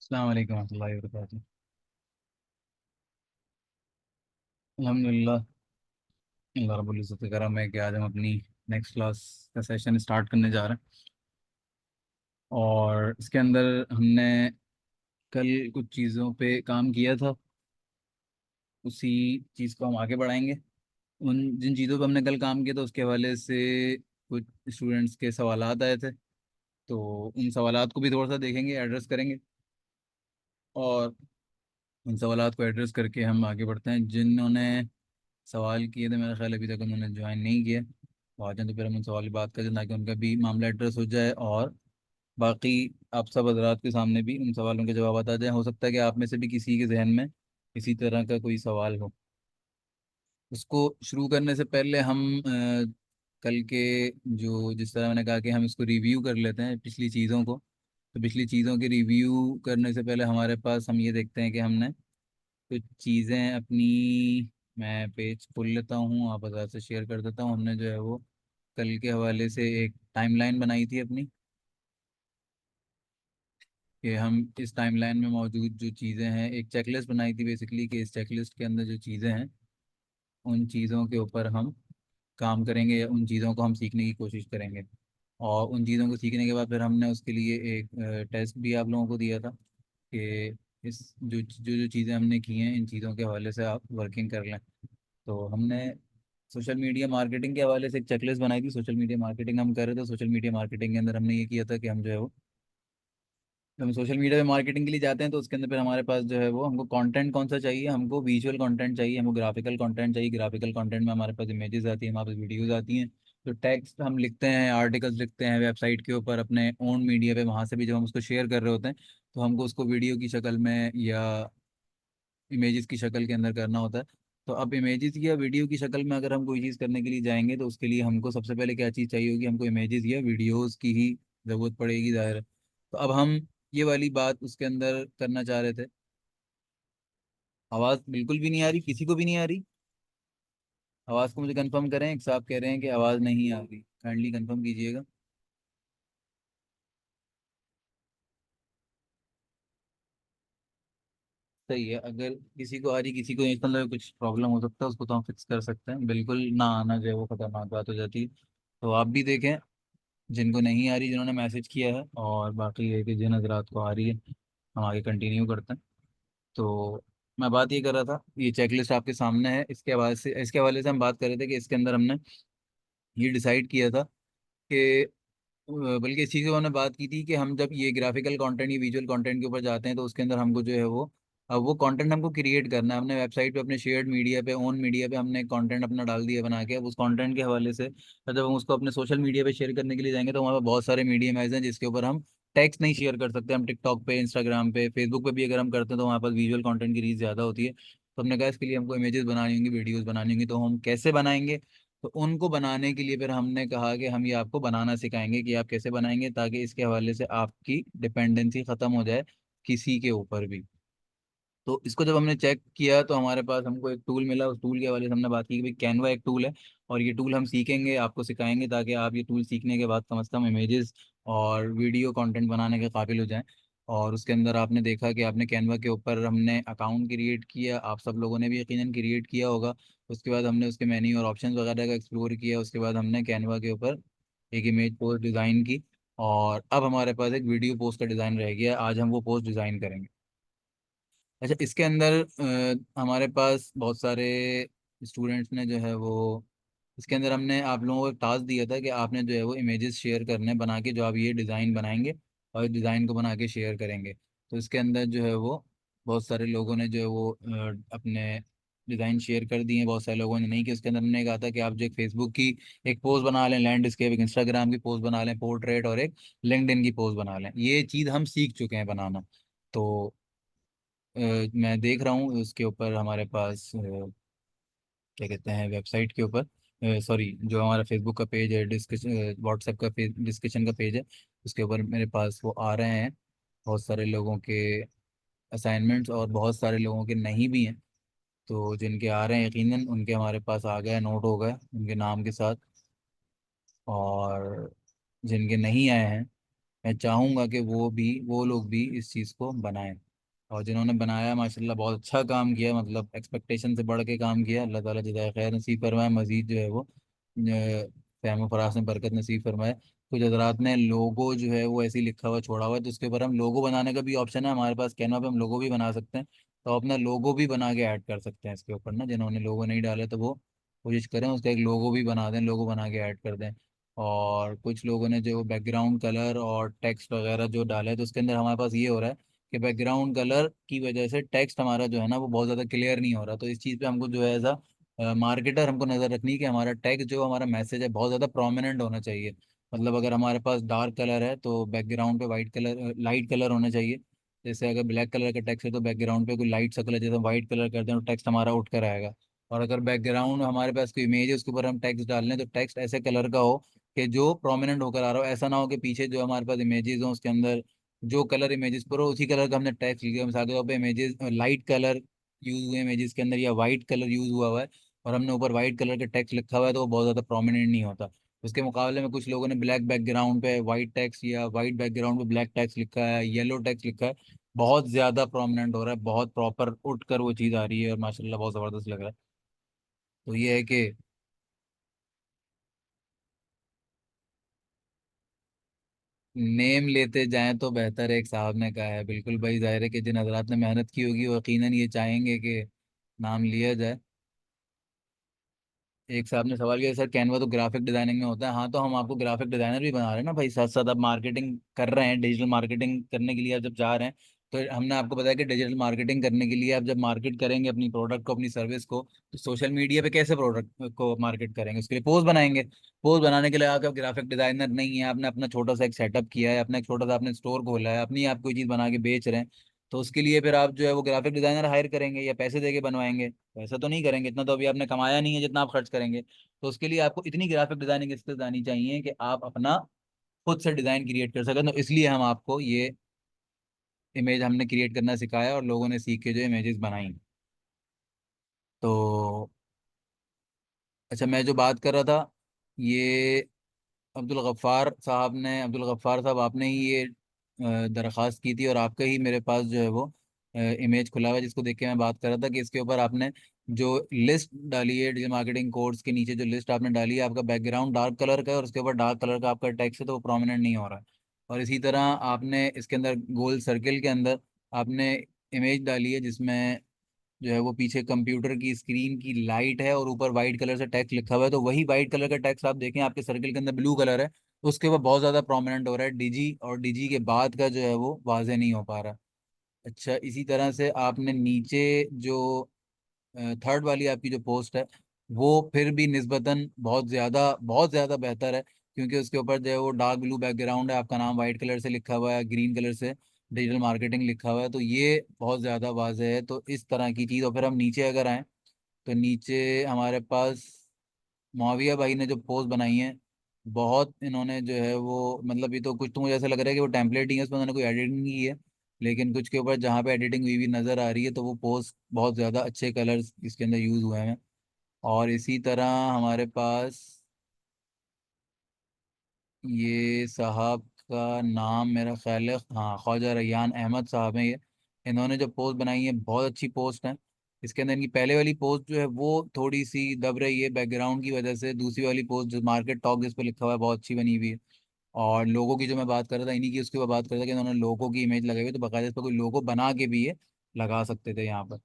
अस्सलाम वालेकुम रहमतुल्लाहि व बरकातुहू। अल्हम्दुलिल्लाह, अल्लाह रब्बुल इज़्ज़त का करम है कि आज हम अपनी नेक्स्ट क्लास का सेशन स्टार्ट करने जा रहे हैं। और इसके अंदर हमने कल कुछ चीज़ों पे काम किया था, उसी चीज़ को हम आगे बढ़ाएंगे। उन जिन चीज़ों पे हमने कल काम किया था उसके हवाले से कुछ स्टूडेंट्स के सवालात आए थे, तो उन सवालात को भी थोड़ा सा देखेंगे, एड्रेस करेंगे। और उन सवालात को एड्रेस करके हम आगे बढ़ते हैं। जिन्होंने सवाल किए थे मेरा ख्याल अभी तक उन्होंने ज्वाइन नहीं किया, तो आ जाए तो फिर हम उन सवाल की बात करें ताकि उनका भी मामला एड्रेस हो जाए और बाकी आप सब हजरात के सामने भी उन सवालों के जवाब आ जाए। हो सकता है कि आप में से भी किसी के जहन में इसी तरह का कोई सवाल हो। उसको शुरू करने से पहले हम कल के जो जिस तरह मैंने कहा कि हम इसको रिव्यू कर लेते हैं पिछली चीज़ों को। तो पिछली चीज़ों के रिव्यू करने से पहले हमारे पास हम ये देखते हैं कि हमने कुछ चीज़ें अपनी, मैं पेज खोल लेता हूँ, आप हज़ार से शेयर कर देता हूँ। हमने जो है वो कल के हवाले से एक टाइमलाइन बनाई थी अपनी, कि हम इस टाइमलाइन में मौजूद जो चीज़ें हैं, एक चेकलिस्ट बनाई थी बेसिकली, कि इस चेकलिस्ट के अंदर जो चीज़ें हैं उन चीज़ों के ऊपर हम काम करेंगे या उन चीज़ों को हम सीखने की कोशिश करेंगे। और उन चीज़ों को सीखने के बाद फिर हमने उसके लिए एक टेस्ट भी आप लोगों को दिया था कि इस जो जो जो चीज़ें हमने की हैं इन चीज़ों के हवाले से आप वर्किंग कर लें। तो हमने सोशल मीडिया मार्केटिंग के हवाले से एक चेकलिस्ट बनाई थी। सोशल मीडिया मार्केटिंग हम कर रहे थे। सोशल मीडिया मार्केटिंग के अंदर हमने ये किया था कि हम जो है वो, जब हम सोशल मीडिया पे मार्केटिंग के लिए जाते हैं तो उसके अंदर फिर हमारे पास जो है वो, हमको कंटेंट कौन सा चाहिए, हमको विजुअल कंटेंट चाहिए, हमको ग्राफिकल कंटेंट चाहिए। ग्राफिकल कंटेंट में हमारे पास इमेजेस आती हैं, हमारे पास वीडियोस आती हैं। तो टेक्स्ट हम लिखते हैं, आर्टिकल्स लिखते हैं वेबसाइट के ऊपर अपने ओन मीडिया पे, वहाँ से भी जब हम उसको शेयर कर रहे होते हैं तो हमको उसको वीडियो की शक्ल में या इमेजेस की शक्ल के अंदर करना होता है। तो अब इमेजेस या वीडियो की शक्ल में अगर हम कोई चीज़ करने के लिए जाएंगे तो उसके लिए हमको सबसे पहले क्या चीज़ चाहिए होगी, हमको इमेजेस या वीडियोस की ही ज़रूरत पड़ेगी, ज़ाहिर है। तो अब हम ये वाली बात उसके अंदर करना चाह रहे थे। आवाज़ बिल्कुल भी नहीं आ रही, किसी को भी नहीं आ रही? आवाज़ को मुझे कंफर्म करें, एक साहब कह रहे हैं कि आवाज़ नहीं आ रही, काइंडली कंफर्म कीजिएगा। सही है, अगर किसी को आ रही किसी को नहीं, इसका मतलब कुछ प्रॉब्लम हो सकता है, उसको तो हम फिक्स कर सकते हैं। बिल्कुल ना आना जो है वो खतरनाक बात हो जाती है। तो आप भी देखें जिनको नहीं आ रही, जिन्होंने मैसेज किया है, और बाकी है कि जिन हजरात को आ रही है हम आगे कंटिन्यू करते हैं। तो मैं बात ये कर रहा था, ये चेकलिस्ट आपके सामने है। इसके हवाले से हम बात कर रहे थे कि इसके अंदर हमने ये डिसाइड किया था कि बल्कि इस चीज़ की हमने बात की थी कि हम जब ये ग्राफिकल कंटेंट या विजुअल कंटेंट के ऊपर जाते हैं तो उसके अंदर हमको जो है वो, अब वो कंटेंट हमको क्रिएट करना है। हमने वेबसाइट पे अपने शेयर्ड मीडिया पे, ओन मीडिया पे हमने कंटेंट अपना डाल दिया बना के। अब उस कंटेंट के हवाले से जब हम उसको अपने सोशल मीडिया पे शेयर करने के लिए जाएंगे तो हमारे पास बहुत सारे मीडियम हैं जिसके ऊपर हम टेक्स्ट नहीं शेयर कर सकते। हम टिकटॉक पे, इंस्टाग्राम पे, फेसबुक पे भी अगर हम करते हैं तो हमारे पास विजुअल कंटेंट की रीच ज़्यादा होती है। तो हमने कहा इसके लिए हमको इमेजेस बनानी होंगी, वीडियोज़ बनानी होंगी। तो हम कैसे बनाएंगे? तो उनको बनाने के लिए फिर हमने कहा कि हम ये आपको बनाना सिखाएंगे कि आप कैसे बनाएंगे, ताकि इसके हवाले से आपकी डिपेंडेंसी ख़त्म हो जाए किसी के ऊपर भी। तो इसको जब हमने चेक किया तो हमारे पास हमको एक टूल मिला। उस टूल के हवाले से हमने बात की कि भाई कैनवा एक टूल है, और ये टूल हम सीखेंगे, आपको सिखाएंगे, ताकि आप ये टूल सीखने के बाद कम से कम इमेजेस और वीडियो कंटेंट बनाने के काबिल हो जाएं। और उसके अंदर आपने देखा कि आपने कैनवा के ऊपर हमने अकाउंट क्रिएट किया, आप सब लोगों ने भी यकीनन क्रिएट किया होगा। उसके बाद हमने उसके मेन्यू और ऑप्शंस वगैरह का एक्सप्लोर किया। उसके बाद हमने कैनवा के ऊपर एक इमेज पोस्ट डिज़ाइन की, और अब हमारे पास एक वीडियो पोस्ट का डिज़ाइन रह गया। आज हम वो पोस्ट डिज़ाइन करेंगे। अच्छा, इसके अंदर हमारे पास बहुत सारे स्टूडेंट्स ने जो है वो, इसके अंदर हमने आप लोगों को एक टास्क दिया था कि आपने जो है वो इमेजेस शेयर करने बना के, जो आप ये डिज़ाइन बनाएंगे और इस डिज़ाइन को बना के शेयर करेंगे। तो इसके अंदर जो है वो बहुत सारे लोगों ने जो है वो अपने डिज़ाइन शेयर कर दिए हैं, बहुत सारे लोगों ने नहीं किया। उसके अंदर हमने कहा था कि आप जो एक फेसबुक की एक पोस्ट बना लें, लैंडस्केप, एक इंस्टाग्राम की पोस्ट बना लें, पोर्ट्रेट, और एक लिंक्डइन की पोस्ट बना लें। ये चीज़ हम सीख चुके हैं बनाना। तो मैं देख रहा हूँ उसके ऊपर हमारे पास क्या कहते हैं, वेबसाइट के ऊपर, सॉरी, जो हमारा फेसबुक का पेज है, डिस्कशन, व्हाट्सएप का डिस्कशन का पेज है, उसके ऊपर मेरे पास वो आ रहे हैं बहुत सारे लोगों के असाइनमेंट्स, और बहुत सारे लोगों के नहीं भी हैं। तो जिनके आ रहे हैं यकीनन उनके हमारे पास आ गए, नोट हो गए उनके नाम के साथ। और जिनके नहीं आए हैं मैं चाहूँगा कि वो लोग भी इस चीज़ को बनाएं। और जिन्होंने बनाया माशाल्लाह बहुत अच्छा काम किया, मतलब एक्सपेक्टेशन से बढ़ के काम किया। अल्लाह ताला जज़ाए खैर नसीब फरमाए, मजीद जो है वो फहम फराज में बरकत नसीब फरमाए। कुछ हजरात ने लोगो जो है वो ऐसे ही लिखा हुआ छोड़ा हुआ है, तो उसके ऊपर हम लोगो बनाने का भी ऑप्शन है हमारे पास, कैनवा पे हम लोगो भी बना सकते हैं। तो अपना लोगो भी बना के ऐड कर सकते हैं इसके ऊपर ना, जिन्होंने लोगो नहीं डाले तो वो कोशिश करें उसका एक लोगो भी बना दें, लोगो बना के ऐड कर दें। और कुछ लोगों ने जो बैकग्राउंड कलर और टेक्स्ट वगैरह जो डाला है, तो उसके अंदर हमारे पास ये हो रहा है कि बैकग्राउंड कलर की वजह से टेक्स्ट हमारा जो है ना वो बहुत ज़्यादा क्लियर नहीं हो रहा। तो इस चीज़ पे हमको जो है एज मार्केटर हमको नज़र रखनी है कि हमारा टेक्स्ट जो हमारा मैसेज है बहुत ज़्यादा प्रोमिनेंट होना चाहिए। मतलब अगर हमारे पास डार्क कलर है तो बैकग्राउंड पे वाइट कलर लाइट कलर होना चाहिए। जैसे अगर ब्लैक कलर का टेक्स्ट है तो बैकग्राउंड पे कोई लाइट सा कलर, जैसे वाइट कलर करते हैं तो टेक्स्ट हमारा उठ कर आएगा। और अगर बैकग्राउंड हमारे पास कोई इमेज है उसके ऊपर हम टेक्स्ट डाल लें तो टेक्स्ट ऐसे कलर का हो कि जो प्रोमिनेंट होकर आ रहा हो। ऐसा ना हो कि पीछे जो हमारे पास इमेजेस हो उसके अंदर जो कलर इमेजेस पर हो उसी कलर का हमने टेक्स्ट लिखा है। मिसाल के तौर पे इमेजेस लाइट कलर यूज हुए इमेजेस के अंदर या वाइट कलर यूज हुआ है और हमने ऊपर वाइट कलर का टेक्स्ट लिखा हुआ है तो वो बहुत ज़्यादा प्रोमिनेंट नहीं होता। उसके मुकाबले में कुछ लोगों ने ब्लैक बैकग्राउंड पे वाइट टेक्स्ट या वाइट बैकग्राउंड पे ब्लैक टेक्स्ट लिखा है, येलो टेक्स्ट लिखा है, बहुत ज़्यादा प्रोमिनेंट हो रहा है, बहुत प्रॉपर उठ कर वो चीज़ आ रही है और माशाल्लाह बहुत ज़बरदस्त लग रहा है। तो ये है कि नेम लेते जाएं तो बेहतर है, एक साहब ने कहा है। बिल्कुल भाई, जाहिर है कि जिन हजरात ने मेहनत की होगी वो यकीनन ये चाहेंगे कि नाम लिया जाए। एक साहब ने सवाल किया, सर कैनवा तो ग्राफिक डिजाइनिंग में होता है। हाँ, तो हम आपको ग्राफिक डिजाइनर भी बना रहे हैं ना भाई, साथ साथ आप मार्केटिंग कर रहे हैं, डिजिटल मार्केटिंग करने के लिए आप जब जा रहे हैं तो हमने आपको बताया कि डिजिटल मार्केटिंग करने के लिए आप जब मार्केट करेंगे अपनी प्रोडक्ट को, अपनी सर्विस को, तो सोशल मीडिया पे कैसे प्रोडक्ट को मार्केट करेंगे, उसके लिए पोस्ट बनाएंगे। पोस्ट बनाने के लिए आप ग्राफिक डिजाइनर नहीं है, आपने अपना छोटा सा एक सेटअप किया है, अपना एक छोटा सा आपने स्टोर खोला है, अपनी आप कोई चीज़ बना के बेच रहे हैं, तो उसके लिए फिर आप जो है वो ग्राफिक डिजाइनर हायर करेंगे या पैसे दे के बनवाएंगे? वैसा तो नहीं करेंगे, इतना तो अभी आपने कमाया नहीं है जितना आप खर्च करेंगे। तो उसके लिए आपको इतनी ग्राफिक डिजाइनिंग स्किल्स आनी चाहिए कि आप अपना खुद से डिजाइन क्रिएट कर सकें। तो इसलिए हम आपको ये इमेज हमने क्रिएट करना सिखाया और लोगों ने सीख के जो इमेजेस बनाई। तो अच्छा, मैं जो बात कर रहा था, ये अब्दुल गफ्फार साहब आपने ही ये दरख्वास्त की थी और आपका ही मेरे पास जो है वो इमेज खुला हुआ है, जिसको देख के मैं बात कर रहा था कि इसके ऊपर आपने जो लिस्ट डाली है डिजिटल मार्केटिंग कोर्स के नीचे जो लिस्ट आपने डाली है, आपका बैकग्राउंड डार्क कलर का है और उसके ऊपर डार्क कलर का आपका टेक्स्ट है तो वो प्रोमिनेंट नहीं हो रहा है। और इसी तरह आपने इसके अंदर गोल सर्किल के अंदर आपने इमेज डाली है जिसमें जो है वो पीछे कंप्यूटर की स्क्रीन की लाइट है और ऊपर वाइट कलर से टेक्स्ट लिखा हुआ है। तो वही वाइट कलर का टेक्स्ट आप देखें आपके सर्किल के अंदर ब्लू कलर है, उसके ऊपर बहुत ज्यादा प्रोमिनेंट हो रहा है डिजी, और डिजी के बाद का जो है वो वाजे नहीं हो पा रहा। अच्छा, इसी तरह से आपने नीचे जो थर्ड वाली आपकी जो पोस्ट है वो फिर भी निस्बतन बहुत ज़्यादा बेहतर है, क्योंकि उसके ऊपर जो है वो डार्क ब्लू बैकग्राउंड है, आपका नाम वाइट कलर से लिखा हुआ है, ग्रीन कलर से डिजिटल मार्केटिंग लिखा हुआ है, तो ये बहुत ज़्यादा वाजह है। तो इस तरह की चीज़। और फिर हम नीचे अगर आएँ तो नीचे हमारे पास मुआविया भाई ने जो पोस्ट बनाई है, बहुत इन्होंने जो है वो मतलब, ये तो कुछ तो मुझे ऐसा लग रहा है कि वो टेम्पलेट ही है, उसमें उन्होंने कोई एडिटिंग नहीं की है, लेकिन कुछ के ऊपर जहाँ पे एडिटिंग हुई हुई नज़र आ रही है तो वो पोस्ट बहुत ज़्यादा अच्छे कलर्स इसके अंदर यूज़ हुए हैं। और इसी तरह हमारे पास ये साहब का नाम मेरा ख्याल है, हाँ, ख्वाजा रैयान अहमद साहब हैं ये। इन्होंने जो पोस्ट बनाई है बहुत अच्छी पोस्ट है। इसके अंदर इनकी पहले वाली पोस्ट जो है वो थोड़ी सी दब रही है बैकग्राउंड की वजह से, दूसरी वाली पोस्ट जो मार्केट टॉक जिस पर लिखा हुआ है बहुत अच्छी बनी हुई है। और लोगों की जो मैं बात कर रहा था इन्हीं की, उसके ऊपर बात कर रहा था कि इन्होंने लोगों की इमेज लगाई हुई है, तो बाकायदा इस पर कोई लोगो बना के भी ये लगा सकते थे यहाँ पर।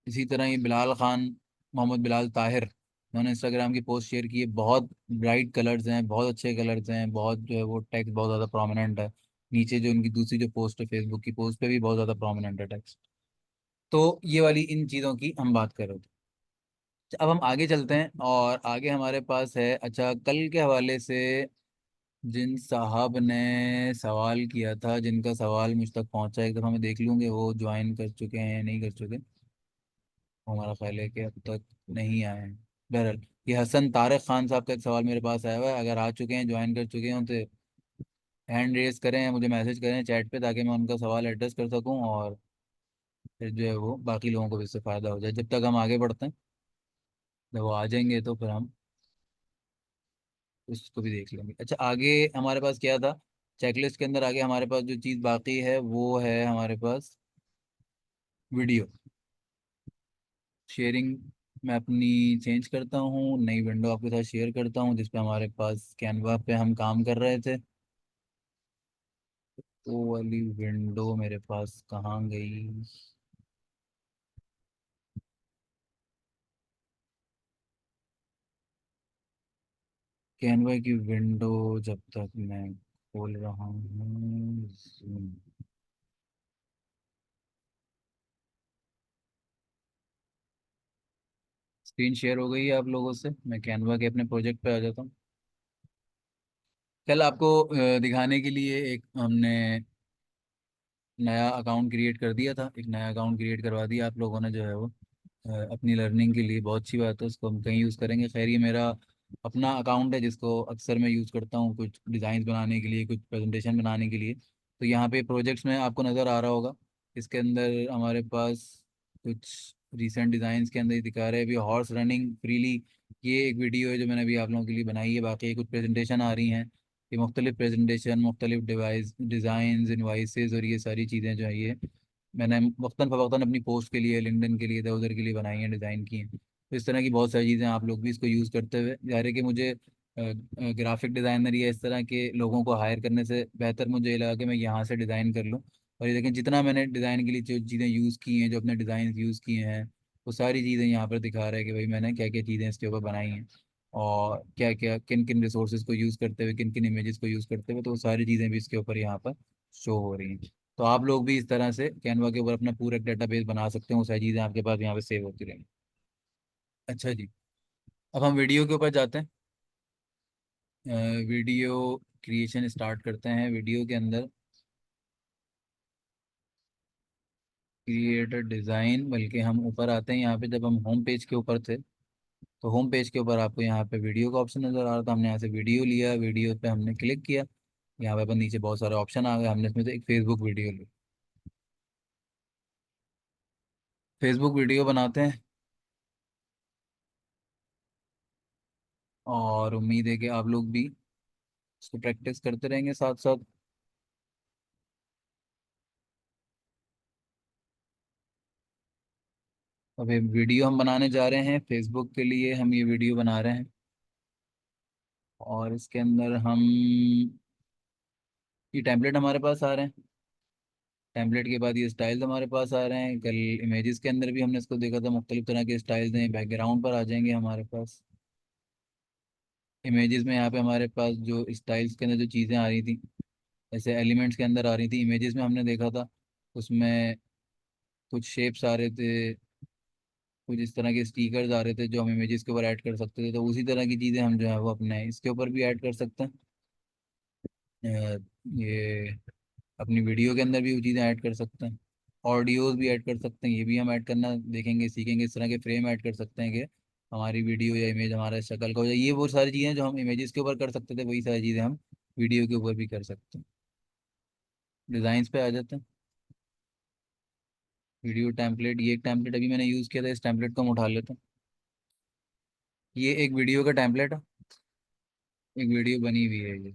इसी तरह ये बिलाल खान, मोहम्मद बिलाल ताहिर, उन्होंने इंस्टाग्राम की पोस्ट शेयर की है, बहुत ब्राइट कलर्स हैं, बहुत अच्छे कलर्स हैं, बहुत जो है वो टेक्स्ट बहुत ज़्यादा प्रोमिनेंट है। नीचे जो उनकी दूसरी जो पोस्ट है फेसबुक की पोस्ट पे भी बहुत ज़्यादा प्रोमिनेंट है टेक्स्ट। तो ये वाली इन चीज़ों की हम बात कर रहे थे। अब हम आगे चलते हैं और आगे हमारे पास है, अच्छा, कल के हवाले से जिन साहब ने सवाल किया था, जिनका सवाल मुझ तक पहुंचा, एक दफ़ा मैं देख लूँगी वो ज्वाइन कर चुके हैं या नहीं कर चुके। हमारा ख्याल है कि अब तक नहीं आए हैं। बहरहाल, ये हसन तारिक खान साहब का एक सवाल मेरे पास आया हुआ है, अगर आ चुके हैं, ज्वाइन कर चुके हैं तो हैंड रेज करें या मुझे मैसेज करें चैट पे, ताकि मैं उनका सवाल एड्रेस कर सकूं और फिर जो है वो बाकी लोगों को भी इससे फ़ायदा हो जाए। जब तक हम आगे बढ़ते हैं, जब वो आ जाएंगे तो फिर हम उसको भी देख लेंगे। अच्छा, आगे हमारे पास क्या था चेकलिस्ट के अंदर? आगे हमारे पास जो चीज़ बाकी है वो है हमारे पास वीडियो शेयरिंग। मैं अपनी चेंज करता हूँ, नई विंडो आपके साथ शेयर करता हूँ जिसपे हमारे पास कैनवा पे हम काम कर रहे थे। वो वाली विंडो मेरे पास कहाँ गई? कैनवा की विंडो जब तक मैं खोल रहा हूँ, स्क्रीन शेयर हो गई है आप लोगों से। मैं कैनवा के अपने प्रोजेक्ट पे आ जाता हूँ। कल आपको दिखाने के लिए एक हमने नया अकाउंट क्रिएट कर दिया था, एक नया अकाउंट क्रिएट करवा दिया आप लोगों ने जो है वो अपनी लर्निंग के लिए। बहुत अच्छी बात है, उसको हम कहीं यूज़ करेंगे। खैर ये मेरा अपना अकाउंट है जिसको अक्सर मैं यूज़ करता हूँ कुछ डिज़ाइन बनाने के लिए, कुछ प्रेजेंटेशन बनाने के लिए। तो यहाँ पे प्रोजेक्ट्स में आपको नज़र आ रहा होगा, इसके अंदर हमारे पास कुछ रिसेंट डिज़ाइंस के अंदर ये दिखा रहे हैं अभी हॉर्स रनिंग फ्रीली। ये एक वीडियो है जो मैंने अभी आप लोगों के लिए बनाई है। बाकी कुछ प्रेजेंटेशन आ रही हैं, ये मुख्तलिफ प्रेजेंटेशन, मुख्तलिफ डिवाइस डिज़ाइन इन्वाइसेस और ये सारी चीज़ें जो है ये मैंने वक्तन फ़वक्तन अपनी पोस्ट के लिए, लिंक्डइन के लिए, इधर उधर के लिए बनाई हैं, डिज़ाइन की हैं। तो इस तरह की बहुत सारी चीज़ें आप लोग भी इसको यूज़ करते हुए, ज़ाहिर है कि मुझे ग्राफिक डिज़ाइनर या इस तरह के लोगों को हायर करने से बेहतर मुझे ये लगा कि मैं यहाँ से डिज़ाइन कर लूँ। और ये देखें, जितना मैंने डिज़ाइन के लिए जो चीज़ें यूज़ की हैं, जो अपने डिज़ाइन यूज़ किए हैं, वो सारी चीज़ें यहाँ पर दिखा रहा है कि भाई मैंने क्या क्या चीज़ें इसके ऊपर बनाई हैं और क्या क्या किन किन रिसोर्सेज को यूज़ करते हुए, किन किन इमेजेस को यूज़ करते हुए। तो वो सारी चीज़ें भी इसके ऊपर यहाँ पर शो हो रही हैं। तो आप लोग भी इस तरह से कैनवा के ऊपर अपना पूरा डेटाबेस बना सकते हो, वो सारी चीज़ें आपके पास यहाँ पे सेव होती रहेंगी। अच्छा जी, अब हम वीडियो के ऊपर जाते हैं। वीडियो क्रिएशन स्टार्ट करते हैं। वीडियो के अंदर क्रिएटर डिज़ाइन, बल्कि हम ऊपर आते हैं यहाँ पे। जब हम होम पेज के ऊपर थे तो होम पेज के ऊपर आपको यहाँ पे वीडियो का ऑप्शन नज़र आ रहा था। हमने यहाँ से वीडियो लिया, वीडियो पे हमने क्लिक किया, यहाँ पे अपन नीचे बहुत सारे ऑप्शन आ गए। हमने इसमें से एक फेसबुक वीडियो ली। फेसबुक वीडियो बनाते हैं और उम्मीद है कि आप लोग भी इसको प्रैक्टिस करते रहेंगे साथ साथ। अब ये वीडियो हम बनाने जा रहे हैं फेसबुक के लिए, हम ये वीडियो बना रहे हैं और इसके अंदर हम ये टेम्पलेट हमारे पास आ रहे हैं। टेम्पलेट के बाद ये स्टाइल्स हमारे पास आ रहे हैं। कल इमेजेस के अंदर भी हमने इसको देखा था, मुख्तलिफ तरह के स्टाइल्स हैं। बैकग्राउंड पर आ जाएंगे हमारे पास। इमेजेस में यहाँ पे हमारे पास जो स्टाइल्स के अंदर जो चीज़ें आ रही थी, ऐसे एलिमेंट्स के अंदर आ रही थी, इमेजेस में हमने देखा था उसमें कुछ शेप्स आ रहे थे, कुछ इस तरह के स्टिकर्स आ रहे थे जो हम इमेजेस के ऊपर ऐड कर सकते थे। तो उसी तरह की चीज़ें हम जो है वो अपने इसके ऊपर भी ऐड कर सकते हैं। ये अपनी वीडियो के अंदर भी वो चीज़ें ऐड कर सकते हैं। ऑडियोज भी ऐड कर सकते हैं, ये भी हम ऐड करना देखेंगे, सीखेंगे। इस तरह के फ्रेम ऐड कर सकते हैं कि हमारी वीडियो या इमेज हमारा शक्ल का हो जाए। ये वो सारी चीज़ें जो हम इमेजेस के ऊपर कर सकते थे, वही सारी चीज़ें हम वीडियो के ऊपर भी कर सकते हैं। डिज़ाइंस पे आ जाते हैं। वीडियो टेम्पलेट, ये एक टेम्पलेट अभी मैंने यूज़ किया था, इस टेम्पलेट को हम उठा लेते हैं। ये एक वीडियो का टेम्पलेट है, एक वीडियो बनी हुई है ये।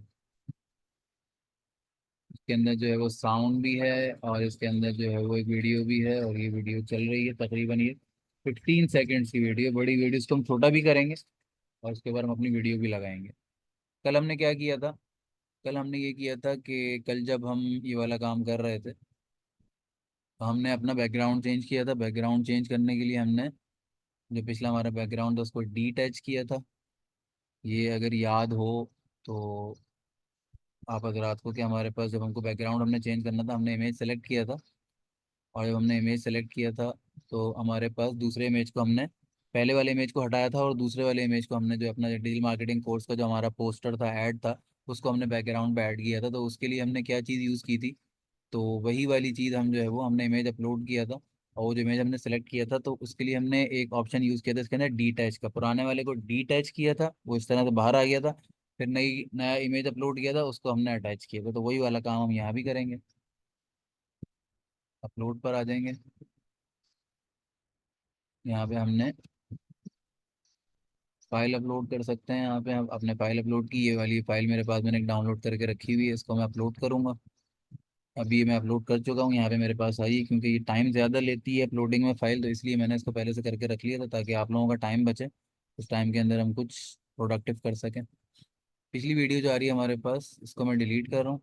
इसके अंदर जो है वो साउंड भी है और इसके अंदर जो है वो एक वीडियो भी है और ये वीडियो चल रही है तकरीबन ये 15 सेकेंड्स की वीडियो। बड़ी वीडियो इसको हम छोटा भी करेंगे और उसके बाद हम अपनी वीडियो भी लगाएंगे। कल हमने क्या किया था? कल हमने ये किया था कि कल जब हम ये वाला काम कर रहे थे तो हमने अपना बैकग्राउंड चेंज किया था। बैकग्राउंड चेंज करने के लिए हमने जो पिछला हमारा बैकग्राउंड था उसको डीटैच किया था। ये अगर याद हो तो आप हजरात को, कि हमारे पास जब हमको बैकग्राउंड हमने चेंज करना था, हमने इमेज सेलेक्ट किया था और जब हमने इमेज सेलेक्ट किया था तो हमारे पास दूसरे इमेज को हमने, पहले वाले इमेज को हटाया था और दूसरे वाले इमेज को हमने, जो अपना डिजिटल मार्केटिंग कोर्स का जो हमारा पोस्टर था, ऐड था, उसको हमने बैकग्राउंड पे ऐड किया था। तो उसके लिए हमने क्या चीज़ यूज़ की थी? तो वही वाली चीज़ हम जो है वो हमने इमेज अपलोड किया था और वो जो इमेज हमने सेलेक्ट किया था तो उसके लिए हमने एक ऑप्शन यूज़ किया था इसके अंदर, डीटैच का। पुराने वाले को डीटैच किया था, वो इस तरह से बाहर आ गया था। फिर नया इमेज अपलोड किया था, उसको हमने अटैच किया था। तो वही वाला काम हम यहाँ भी करेंगे। अपलोड पर आ जाएंगे। यहाँ पे हमने फाइल अपलोड कर सकते हैं यहाँ पे। हम अपने फाइल अपलोड की, ये वाली फाइल मेरे पास मैंने डाउनलोड करके रखी हुई है, इसको मैं अपलोड करूँगा। अभी ये मैं अपलोड कर चुका हूँ, यहाँ पे मेरे पास आई है। क्योंकि ये टाइम ज़्यादा लेती है अपलोडिंग में फाइल, तो इसलिए मैंने इसको पहले से करके रख लिया था, ताकि आप लोगों का टाइम बचे, उस टाइम के अंदर हम कुछ प्रोडक्टिव कर सकें। पिछली वीडियो जो आ रही है हमारे पास, इसको मैं डिलीट कर रहा हूँ।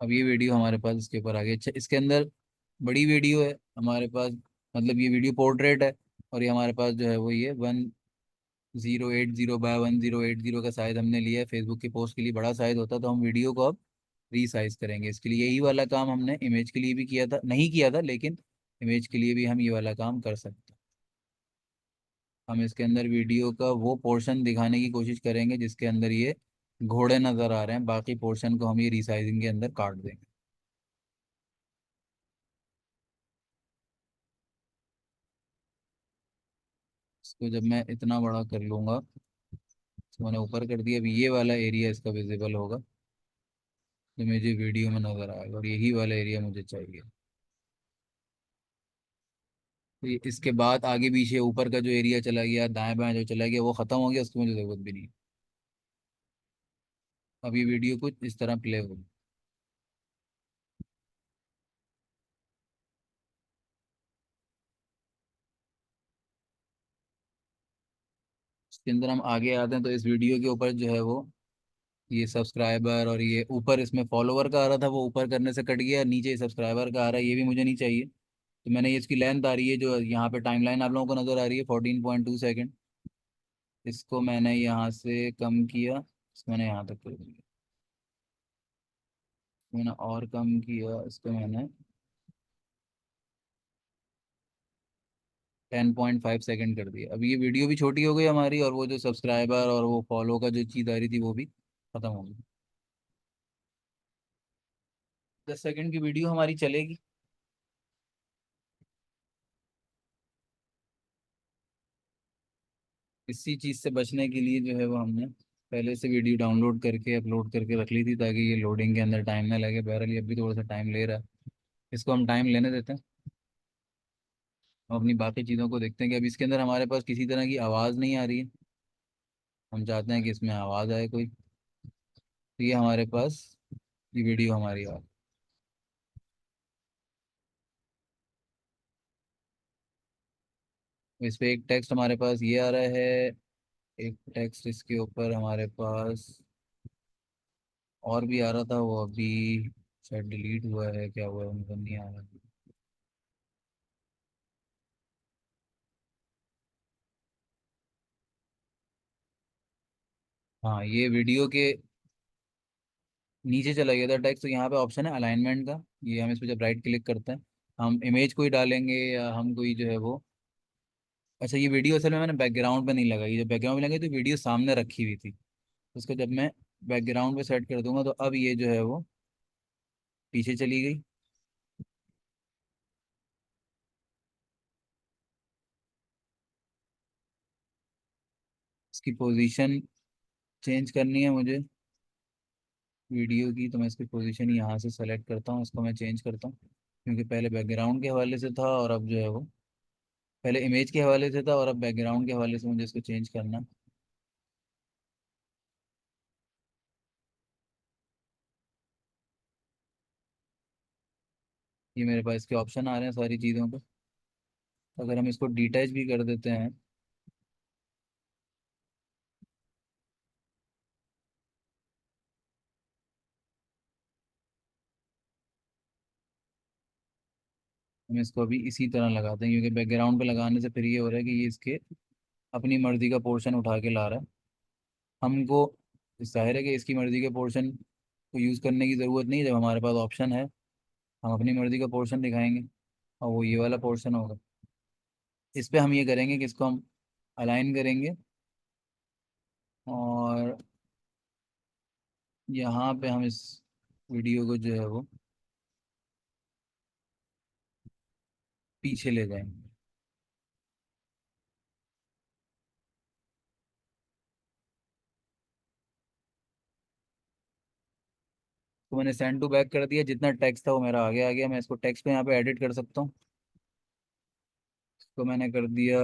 अब ये वीडियो हमारे पास इसके ऊपर आ गई। अच्छा, इसके अंदर बड़ी वीडियो है हमारे पास, मतलब ये वीडियो पोर्ट्रेट है। और ये हमारे पास जो है वो ये 1080 बाय 1080 का साइज हमने लिया है। फेसबुक की पोस्ट के लिए बड़ा साइज होता है, तो हम वीडियो को अब रीसाइज करेंगे। इसके लिए यही वाला काम हमने इमेज के लिए भी किया था, नहीं किया था, लेकिन इमेज के लिए भी हम ये वाला काम कर सकते हैं। हम इसके अंदर वीडियो का वो पोर्शन दिखाने की कोशिश करेंगे जिसके अंदर ये घोड़े नज़र आ रहे हैं, बाकी पोर्शन को हम ये रीसाइजिंग के अंदर काट देंगे। इसको जब मैं इतना बड़ा कर लूँगा, इसको मैंने ऊपर कर दिया, अभी ये वाला एरिया इसका विजिबल होगा, जो मुझे वीडियो में नज़र आएगा, और यही वाला एरिया मुझे चाहिए। तो इसके बाद आगे पीछे ऊपर का जो एरिया चला गया, दाएं बाएं जो चला गया, वो ख़त्म हो गया, उसकी मुझे ज़रूरत भी नहीं। अब ये वीडियो कुछ इस तरह प्ले होगी। इसके अंदर हम आगे आते हैं, तो इस वीडियो के ऊपर जो है वो ये सब्सक्राइबर, और ये ऊपर इसमें फॉलोवर का आ रहा था, वो ऊपर करने से कट गया, नीचे सब्सक्राइबर का आ रहा है, ये भी मुझे नहीं चाहिए। तो मैंने ये इसकी लेंथ आ रही है, जो यहाँ पे टाइमलाइन आप लोगों को नज़र आ रही है, 14.2 सेकेंड, इसको मैंने यहाँ से कम किया, इसको मैंने यहाँ तक कर दिया। मैंने और कम किया, इसको मैंने 10.5 सेकेंड कर दिया। अब ये वीडियो भी छोटी हो गई हमारी, और वो जो सब्सक्राइबर और वो फॉलो का जो चीज़ आ रही थी वो भी खत्म हो गई। 10 सेकेंड की वीडियो हमारी चलेगी। इसी चीज़ से बचने के लिए जो है वो हमने पहले से वीडियो डाउनलोड करके अपलोड करके रख ली थी, ताकि ये लोडिंग के अंदर टाइम ना लगे। बहरहाल ये अभी थोड़ा सा टाइम ले रहा है, इसको हम टाइम लेने देते हैं। हम अपनी बाकी चीज़ों को देखते हैं कि अभी इसके अंदर हमारे पास किसी तरह की आवाज़ नहीं आ रही है। हम चाहते हैं कि इसमें आवाज़ आए कोई, तो ये हमारे पास ये वीडियो हमारी आ। इस पे एक टेक्स्ट हमारे पास ये आ रहा है, एक टेक्स्ट इसके ऊपर हमारे पास और भी आ रहा था, वो अभी शायद डिलीट हुआ है, क्या हुआ है मुझे नहीं आ रहा। हाँ, ये वीडियो के नीचे चला गया था टेक्स्ट, तो यहाँ पे ऑप्शन है अलाइनमेंट का। ये हम इस पर जब राइट क्लिक करते हैं, हम इमेज कोई डालेंगे या हम कोई जो है वो, अच्छा ये वीडियो असल में मैंने बैकग्राउंड पे नहीं लगाई, जब बैकग्राउंड में लगाई तो वीडियो सामने रखी हुई थी। उसको जब मैं बैकग्राउंड पे सेट कर दूंगा, तो अब ये जो है वो पीछे चली गई। इसकी पोजीशन चेंज करनी है मुझे वीडियो की, तो मैं इसकी पोजीशन यहाँ से सेलेक्ट करता हूँ, इसको मैं चेंज करता हूँ। क्योंकि पहले बैकग्राउंड के हवाले से था, और अब जो है वो पहले इमेज के हवाले से था, और अब बैकग्राउंड के हवाले से मुझे इसको चेंज करना। ये मेरे पास इसके ऑप्शन आ रहे हैं सारी चीज़ों को। अगर हम इसको डिटैच भी कर देते हैं, हम इसको अभी इसी तरह लगाते हैं, क्योंकि बैकग्राउंड पे लगाने से फिर ये हो रहा है कि ये इसके अपनी मर्जी का पोर्शन उठा के ला रहा है। हमको जाहिर है कि इसकी मर्जी के पोर्शन को यूज़ करने की ज़रूरत नहीं है, जब हमारे पास ऑप्शन है हम अपनी मर्जी का पोर्शन दिखाएंगे, और वो ये वाला पोर्शन होगा। इस पे हम ये करेंगे कि इसको हम अलाइन करेंगे, और यहाँ पे हम इस वीडियो को जो है वो पीछे ले जाएंगे। तो मैंने सेंड टू बैक कर दिया, जितना टेक्स्ट था वो मेरा आगे आ गया। मैं इसको टेक्स्ट पे यहाँ पे एडिट कर सकता हूँ। इसको मैंने कर दिया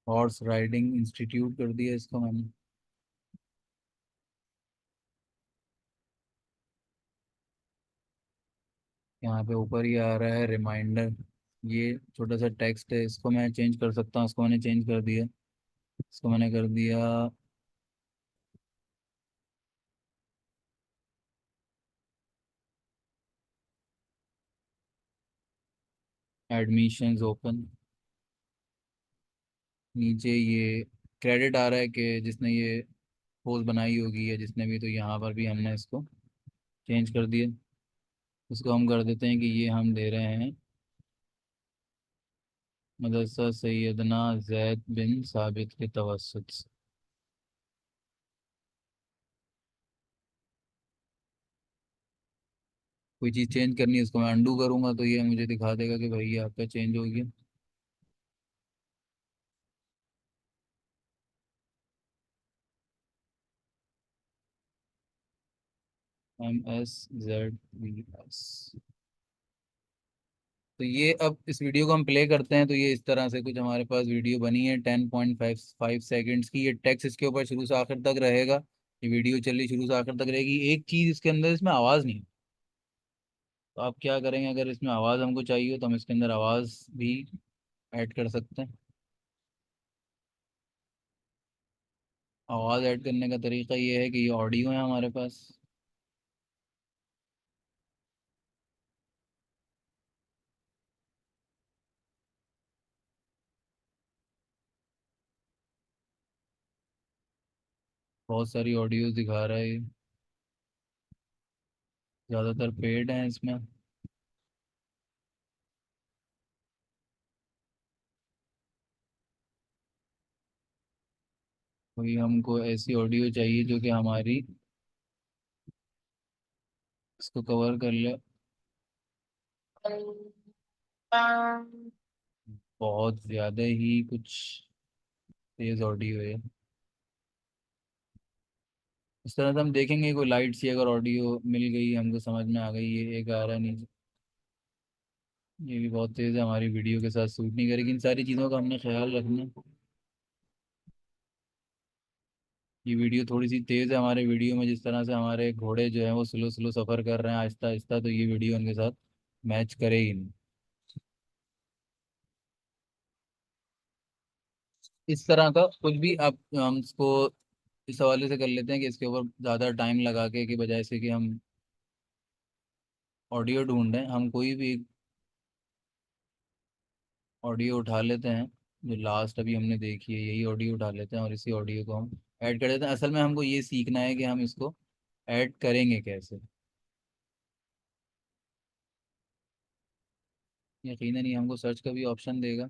हॉर्स राइडिंग इंस्टीट्यूट कर दिया इसको मैंने। यहाँ पे ऊपर ही आ रहा है रिमाइंडर। ये छोटा सा टेक्स्ट है, इसको मैं चेंज कर सकता हूँ। इसको मैंने चेंज कर दिया। इसको मैंने कर दिया एडमिशंस ओपन। नीचे ये क्रेडिट आ रहा है कि जिसने ये पोस्ट बनाई होगी या जिसने भी, तो यहाँ पर भी हमने इसको चेंज कर दिया। इसको हम कर देते हैं कि ये हम दे रहे हैं मदरसा सैयदना जैद बिन साबित के तवसुत से। कोई चीज़ चेंज करनी है, उसको मैं अंडू करूँगा तो ये मुझे दिखा देगा कि भाई ये आपका चेंज हो गया। MSZVS। तो ये अब इस वीडियो को हम प्ले करते हैं, तो ये इस तरह से कुछ हमारे पास वीडियो बनी है 10.55 सेकेंड्स की। ये टेक्स्ट इसके ऊपर शुरू से आखिर तक रहेगा। ये वीडियो चली शुरू से आखिर तक रहेगी। एक चीज़ इसके अंदर, इसमें आवाज़ नहीं है। तो आप क्या करेंगे, अगर इसमें आवाज़ हमको चाहिए तो हम इसके अंदर आवाज़ भी ऐड कर सकते हैं। आवाज़ ऐड करने का तरीका ये है कि ये ऑडियो है हमारे पास। बहुत सारी ऑडियोज दिखा रहा है ये। ज़्यादातर पेड हैं इसमें। कोई हमको ऐसी ऑडियो चाहिए जो कि हमारी इसको कवर कर ले। बहुत ज़्यादा ही कुछ तेज ऑडियो है। इस तरह से हम देखेंगे कोई लाइट सी अगर ऑडियो मिल गई, हमको समझ में आ गई, ये एक आ रहा है नीचे। ये भी बहुत तेज़ है, हमारी वीडियो के साथ सूट नहीं करेगी। इन सारी चीज़ों का हमने ख्याल रखना। ये वीडियो थोड़ी सी तेज़ है। हमारे वीडियो में जिस तरह से हमारे घोड़े जो हैं वो स्लो स्लो सफ़र कर रहे हैं आहिस्ता आहिस्ता, तो ये वीडियो उनके साथ मैच करेगी नहीं। इस तरह का कुछ भी आप हम इसको इस हवाले से कर लेते हैं कि इसके ऊपर ज़्यादा टाइम लगा के की बजाय से कि हम ऑडियो ढूंढें, हम कोई भी ऑडियो उठा लेते हैं। जो लास्ट अभी हमने देखी है यही ऑडियो उठा लेते हैं और इसी ऑडियो को हम ऐड कर देते हैं। असल में हमको ये सीखना है कि हम इसको ऐड करेंगे कैसे। यकीनन ही हमको सर्च का भी ऑप्शन देगा।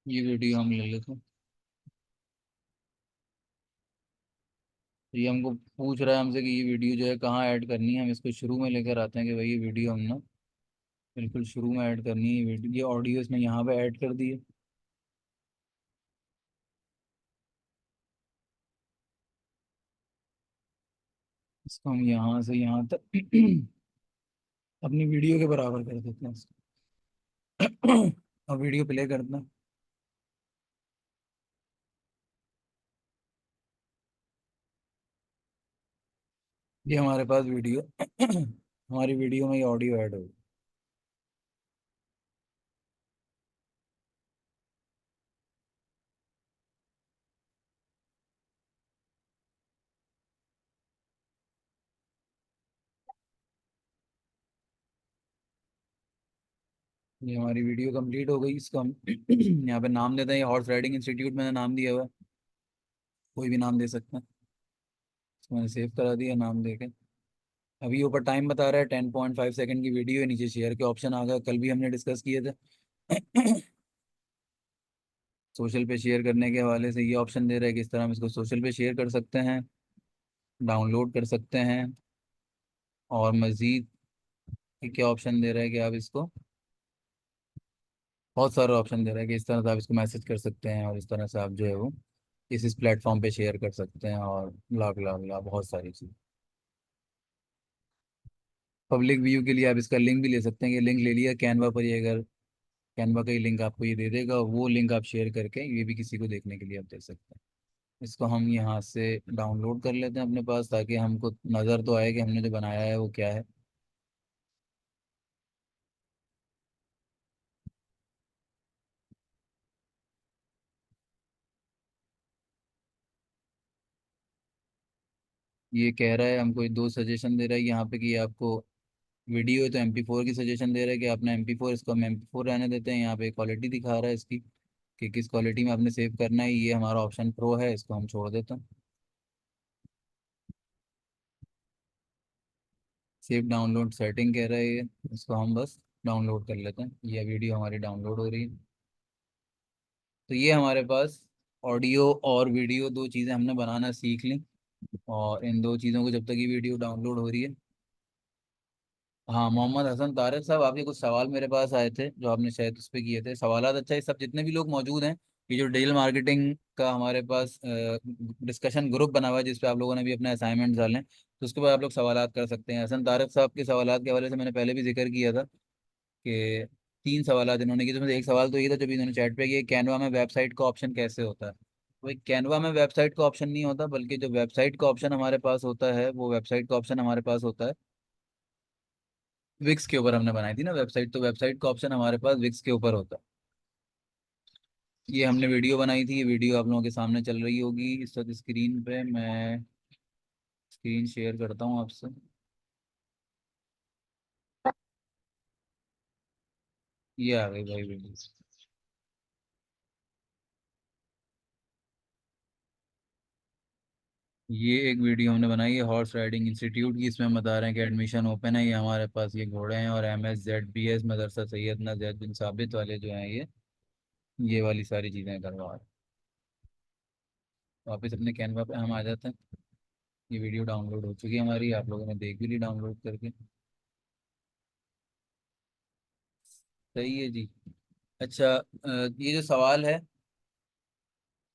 ये वीडियो हम ले लेते हैं। तो ये हमको पूछ रहा है हमसे कि ये वीडियो जो है कहाँ ऐड करनी है। हम इसको शुरू में लेकर आते हैं कि भाई ये वीडियो हम ना बिल्कुल शुरू में ऐड करनी है। ये ऑडियो इसमें यहाँ पे ऐड कर दी है। इसको हम यहाँ से यहाँ तक अपनी वीडियो के बराबर कर देते हैं इसको। अब वीडियो प्ले करते हैं। ये हमारे पास वीडियो हमारी वीडियो में ये ऑडियो ऐड होगी। ये हमारी वीडियो कंप्लीट हो गई, इसको हम यहाँ पे नाम देते हैं, ये हॉर्स राइडिंग इंस्टीट्यूट मैंने नाम दिया हुआ है। कोई भी नाम दे सकते हैं। इसको मैंने सेव करा दिया नाम देके। अभी ऊपर टाइम बता रहा है 10.5 सेकंड की वीडियो है, नीचे शेयर के ऑप्शन आ गया, कल भी हमने डिस्कस किए थे। सोशल पे शेयर करने के हवाले से ये ऑप्शन दे रहा है कि इस तरह हम इसको सोशल पे शेयर कर सकते हैं, डाउनलोड कर सकते हैं, और मज़ीद क्या ऑप्शन दे रहा है कि आप इसको, बहुत सारे ऑप्शन दे रहा है कि इस तरह से आप इसको मैसेज कर सकते हैं, और इस तरह से आप जो है वो इस प्लेटफॉर्म पे शेयर कर सकते हैं, और लाख लाख लाख बहुत सारी चीज़। पब्लिक व्यू के लिए आप इसका लिंक भी ले सकते हैं, कि लिंक ले लिया कैनवा पर ही, अगर कैनवा का ही लिंक आपको ये दे देगा, वो लिंक आप शेयर करके ये भी किसी को देखने के लिए आप दे सकते हैं। इसको हम यहाँ से डाउनलोड कर लेते हैं अपने पास, ताकि हमको नज़र तो आए कि हमने जो बनाया है वो क्या है। ये कह रहा है हमको, ये दो सजेशन दे रहा है यहाँ पे कि आपको वीडियो है तो MP4 की सजेशन दे रहा है कि आपने MP4, इसको हम MP4 रहने देते हैं। यहाँ पे क्वालिटी दिखा रहा है इसकी कि किस क्वालिटी में आपने सेव करना है, ये हमारा ऑप्शन प्रो है, इसको हम छोड़ देते हैं। सेव डाउनलोड सेटिंग कह रहा है ये, इसको हम बस डाउनलोड कर लेते हैं, ये वीडियो हमारी डाउनलोड हो रही है। तो ये हमारे पास ऑडियो और वीडियो दो चीज़ें हमने बनाना सीख ली, और इन दो चीज़ों को जब तक ये वीडियो डाउनलोड हो रही है। हाँ, मोहम्मद हसन तारिक साहब, आपके कुछ सवाल मेरे पास आए थे जो आपने शायद उस पर किए थे सवालात। अच्छा, ये सब जितने भी लोग मौजूद हैं, ये जो डिजिटल मार्केटिंग का हमारे पास डिस्कशन ग्रुप बना हुआ है, जिस पे आप लोगों ने भी अपने असाइनमेंट डालें, तो उसके बाद आप लोग सवालात कर सकते हैं। हसन तारिक साहब के सवालात के हवाले से मैंने पहले भी जिक्र किया था कि तीन सवाल इन्होंने किए, तो एक सवाल तो ये था जो भी इन्होंने चैट पे किया, कैनवा में वेबसाइट का ऑप्शन कैसे होता है। वही, कैनवा में वेबसाइट का ऑप्शन नहीं होता, बल्कि जो वेबसाइट का ऑप्शन हमारे पास होता है, वो वेबसाइट का ऑप्शन हमारे पास होता है विक्स के ऊपर। हमने बनाई थी ना वेबसाइट, तो वेबसाइट का ऑप्शन हमारे पास विक्स के ऊपर होता है। ये हमने वीडियो बनाई थी, ये वीडियो आप लोगों के सामने चल रही होगी इस वक्त स्क्रीन पे। मैं स्क्रीन शेयर करता हूँ आपसे। ये आ गई भाई वीडियो। ये एक वीडियो हमने बनाई है हॉर्स राइडिंग इंस्टीट्यूट की, इसमें हम बता रहे हैं कि एडमिशन ओपन है, ये हमारे पास ये घोड़े हैं, और MSZBS मदरसा सैयदना जैद बिन साबित वाले जो हैं ये वाली सारी चीज़ें करवा रहे हैं। वापस अपने कैनवा पे हम आ जाते हैं। ये वीडियो डाउनलोड हो चुकी है हमारी, आप लोगों ने देख भी ली डाउनलोड करके। सही है जी। अच्छा, ये जो सवाल है,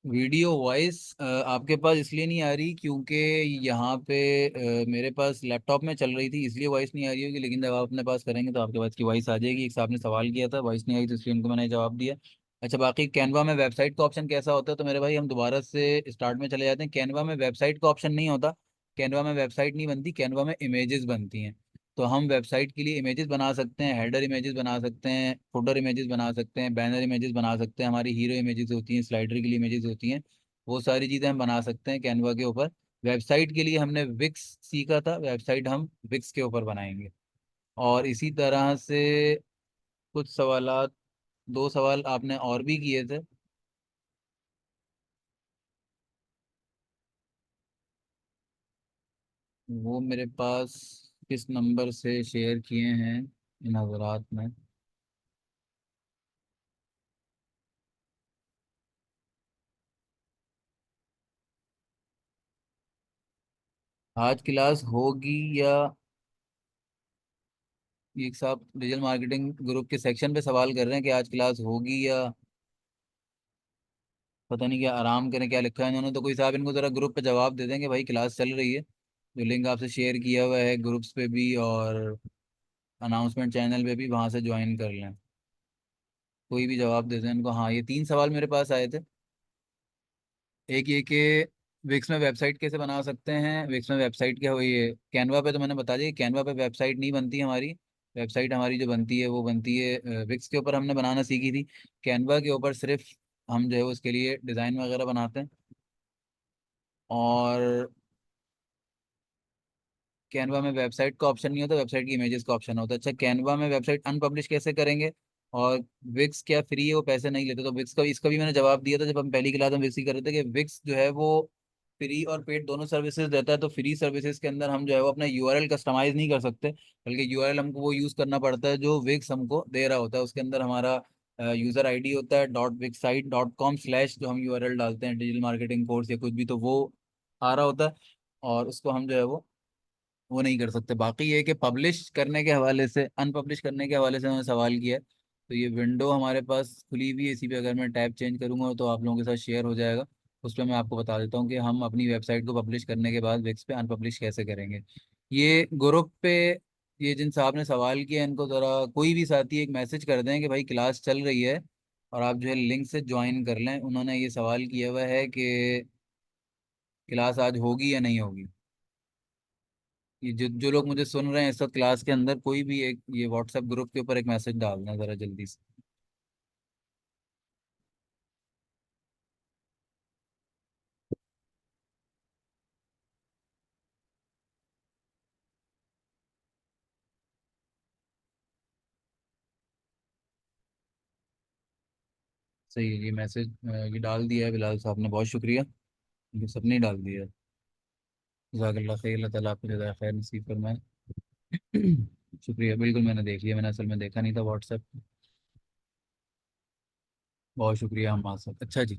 वीडियो वॉइस आपके पास इसलिए नहीं आ रही क्योंकि यहाँ पे मेरे पास लैपटॉप में चल रही थी, इसलिए वॉइस नहीं आ रही होगी, लेकिन जब आप अपने पास करेंगे तो आपके पास की वॉइस आ जाएगी। एक साहब ने सवाल किया था, वॉइस नहीं आई, तो इसलिए उनको मैंने जवाब दिया। अच्छा, बाकी कैनवा में वेबसाइट का ऑप्शन कैसा होता है, तो मेरे भाई हम दोबारा से स्टार्ट में चले जाते हैं। कैनवा में वेबसाइट का ऑप्शन नहीं होता। कैनवा में वेबसाइट नहीं बनती, कैनवा में इमेजेस बनती हैं। तो हम वेबसाइट के लिए इमेजेस बना सकते हैं, हेडर इमेजेस बना सकते हैं, फुटर इमेजेस बना सकते हैं, बैनर इमेजेस बना सकते हैं, हमारी हीरो इमेजेस होती हैं, स्लाइडर के लिए इमेजेस होती हैं। वो सारी चीज़ें हम बना सकते हैं कैनवा के ऊपर। वेबसाइट के लिए हमने विक्स सीखा था, वेबसाइट हम विक्स के ऊपर बनाएंगे। और इसी तरह से कुछ सवालात, दो सवाल आपने और भी किए थे। वो मेरे पास किस नंबर से शेयर किए हैं इन हजरात ने। आज क्लास होगी या, ये साहब डिजिटल मार्केटिंग ग्रुप के सेक्शन पे सवाल कर रहे हैं कि आज क्लास होगी या पता नहीं क्या, आराम करें, क्या लिखा है इन्होंने। तो कोई साहब इनको जरा ग्रुप पे जवाब दे देंगे भाई क्लास चल रही है, जो लिंक आपसे शेयर किया हुआ है ग्रुप्स पे भी और अनाउंसमेंट चैनल पे भी, वहां से ज्वाइन कर लें। कोई भी जवाब दे दें इनको। हाँ, ये तीन सवाल मेरे पास आए थे। एक ये कि विक्स में वेबसाइट कैसे बना सकते हैं? विक्स में वेबसाइट क्या हुई है, कैनवा पे तो मैंने बता दिया, कैनवा पे वेबसाइट नहीं बनती हमारी। वेबसाइट हमारी जो बनती है वो बनती है विक्स के ऊपर हमने बनाना सीखी थी। कैनवा के ऊपर सिर्फ हम जो है उसके लिए डिज़ाइन वगैरह बनाते हैं। और कैनवा में वेबसाइट का ऑप्शन नहीं होता, वेबसाइट की इमेजेस का ऑप्शन होता है। अच्छा, कैनवा में वेबसाइट अनपब्लिश कैसे करेंगे? और विक्स क्या फ्री है, वो पैसे नहीं लेते? तो विक्स का इसका भी मैंने जवाब दिया था जब हम पहली क्लास में विक्स की कर रहे थे, कि विक्स जो है वो फ्री और पेड दोनों सर्विसेज देता है। तो फ्री सर्विसेज के अंदर हम जो है वो अपना यूआरएल कस्टमाइज नहीं कर सकते, बल्कि यूआरएल हमको वो यूज़ करना पड़ता है जो विक्स हमको दे रहा होता है। उसके अंदर हमारा यूज़र आईडी होता है .wixsite.com/ जो हम यूआरएल डालते हैं डिजिटल मार्केटिंग कोर्स या कुछ भी, तो वो आ रहा होता है। और उसको हम जो है वो नहीं कर सकते। बाकी ये है कि पब्लिश करने के हवाले से, अनपब्लिश करने के हवाले से उन्होंने सवाल किया है, तो ये विंडो हमारे पास खुली हुई है, इसी पे अगर मैं टैब चेंज करूंगा तो आप लोगों के साथ शेयर हो जाएगा। उस पर मैं आपको बता देता हूँ कि हम अपनी वेबसाइट को पब्लिश करने के बाद विक्स पे अनपब्लिश कैसे करेंगे। ये ग्रुप पे, ये जिन साहब ने सवाल किया इनको ज़रा कोई भी साथी एक मैसेज कर दें कि भाई क्लास चल रही है और आप जो है लिंक से ज्वाइन कर लें। उन्होंने ये सवाल किया हुआ है कि क्लास आज होगी या नहीं होगी। ये जो जो लोग मुझे सुन रहे हैं इस वक्त क्लास के अंदर, कोई भी एक ये व्हाट्सएप ग्रुप के ऊपर एक मैसेज डालना जरा जल्दी से। सही है, ये मैसेज ये डाल दिया है बिलाल साहब ने, बहुत शुक्रिया। ये सबने डाल दिया है। जज़ाकल्लाह खैर, अल्लाह ताला आपको जज़ाय खैर नसीब फरमाए। शुक्रिया, बिल्कुल मैंने देख लिया, मैंने असल में देखा नहीं था व्हाट्सएप। बहुत शुक्रिया हम सब। अच्छा जी,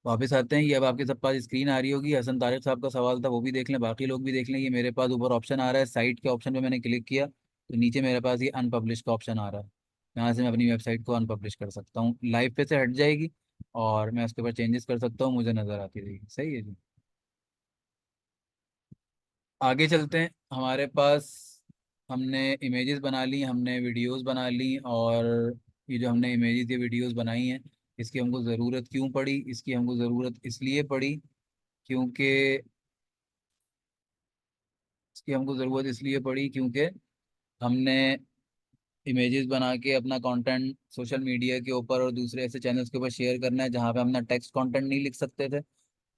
वापस आते हैं। ये अब आपके सब पास स्क्रीन आ रही होगी, हसन तारिक साहब का सवाल था, वो भी देख लें, बाकी लोग भी देख लें। ये मेरे पास ऊपर ऑप्शन आ रहा है, साइट के ऑप्शन पे मैंने क्लिक किया तो नीचे मेरे पास ये अनपब्लिश का ऑप्शन आ रहा है। यहाँ से मैं अपनी वेबसाइट को अनपब्लिश कर सकता हूँ, लाइव पे से हट जाएगी और मैं उसके ऊपर चेंजेस कर सकता हूँ, मुझे नज़र आती रहेगी। सही है जी। आगे चलते हैं। हमारे पास हमने इमेजेस बना ली, हमने वीडियोस बना ली, और ये जो हमने इमेजेस या वीडियोस बनाई हैं, इसकी हमको ज़रूरत क्यों पड़ी? इसकी हमको ज़रूरत इसलिए पड़ी क्योंकि इसकी हमको ज़रूरत इसलिए पड़ी क्योंकि हमने इमेजेस बना के अपना कंटेंट सोशल मीडिया के ऊपर और दूसरे ऐसे चैनल्स के ऊपर शेयर करना है जहाँ पे हम अपना टेक्स्ट कंटेंट नहीं लिख सकते थे।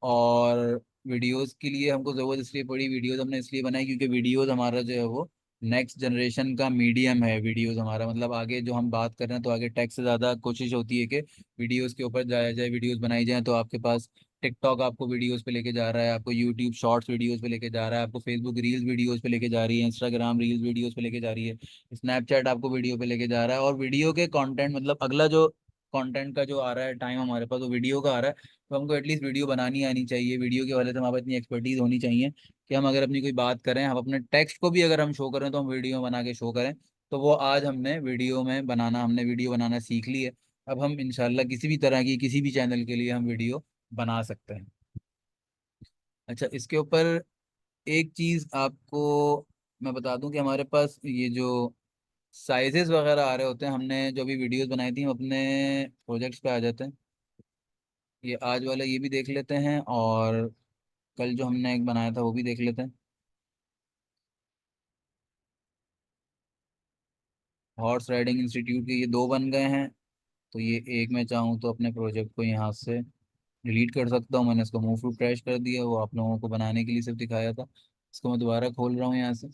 और वीडियोस के लिए हमको ज़रूरत इसलिए पड़ी, वीडियोस हमने इसलिए बनाई क्योंकि वीडियोस हमारा जो है वो नेक्स्ट जनरेशन का मीडियम है। वीडियोस हमारा मतलब आगे जो हम बात कर रहे हैं, तो आगे टेक्स्ट से ज़्यादा कोशिश होती है कि वीडियोस के ऊपर जाया जाए, वीडियोस बनाई जाए। तो आपके पास टिकटॉक आपको वीडियोस पे लेके जा रहा है, आपको यूट्यूब शॉर्ट्स वीडियोस पे लेके जा रहा है, आपको फेसबुक रील्स वीडियोस पे लेके जा रही है, इंस्टाग्राम रील्स वीडियोस पे लेके जा रही है, स्नैपचैट आपको वीडियो पे लेके जा रहा है। और वीडियो के कंटेंट मतलब अगला जो कंटेंट का जो आ रहा है टाइम हमारे पास, वो वीडियो का आ रहा है। तो हमको एटलीस्ट वीडियो बनानी आनी चाहिए, वीडियो के वाले से हमारे पास इतनी एक्सपर्टीज होनी चाहिए कि हम अगर अपनी कोई बात करें, हम अपने टेक्स्ट को भी अगर हम शो करें तो हम वीडियो में बना के शो करें। तो वो आज हमने वीडियो बनाना सीख ली है। अब हम इंशाल्लाह किसी भी तरह की किसी भी चैनल के लिए हम वीडियो बना सकते हैं। अच्छा, इसके ऊपर एक चीज़ आपको मैं बता दूं कि हमारे पास ये जो साइजेस वगैरह आ रहे होते हैं, हमने जो भी वीडियोस बनाई थी हम अपने प्रोजेक्ट्स पे आ जाते हैं। ये आज वाला ये भी देख लेते हैं, और कल जो हमने एक बनाया था वो भी देख लेते हैं। हॉर्स राइडिंग इंस्टीट्यूट के ये दो बन गए हैं। तो ये एक मैं चाहूँ तो अपने प्रोजेक्ट को यहाँ से डिलीट कर सकता हूँ। मैंने इसको मूव टू ट्रैश कर दिया, वो आप लोगों को बनाने के लिए सिर्फ दिखाया था। इसको मैं दोबारा खोल रहा हूँ यहाँ से।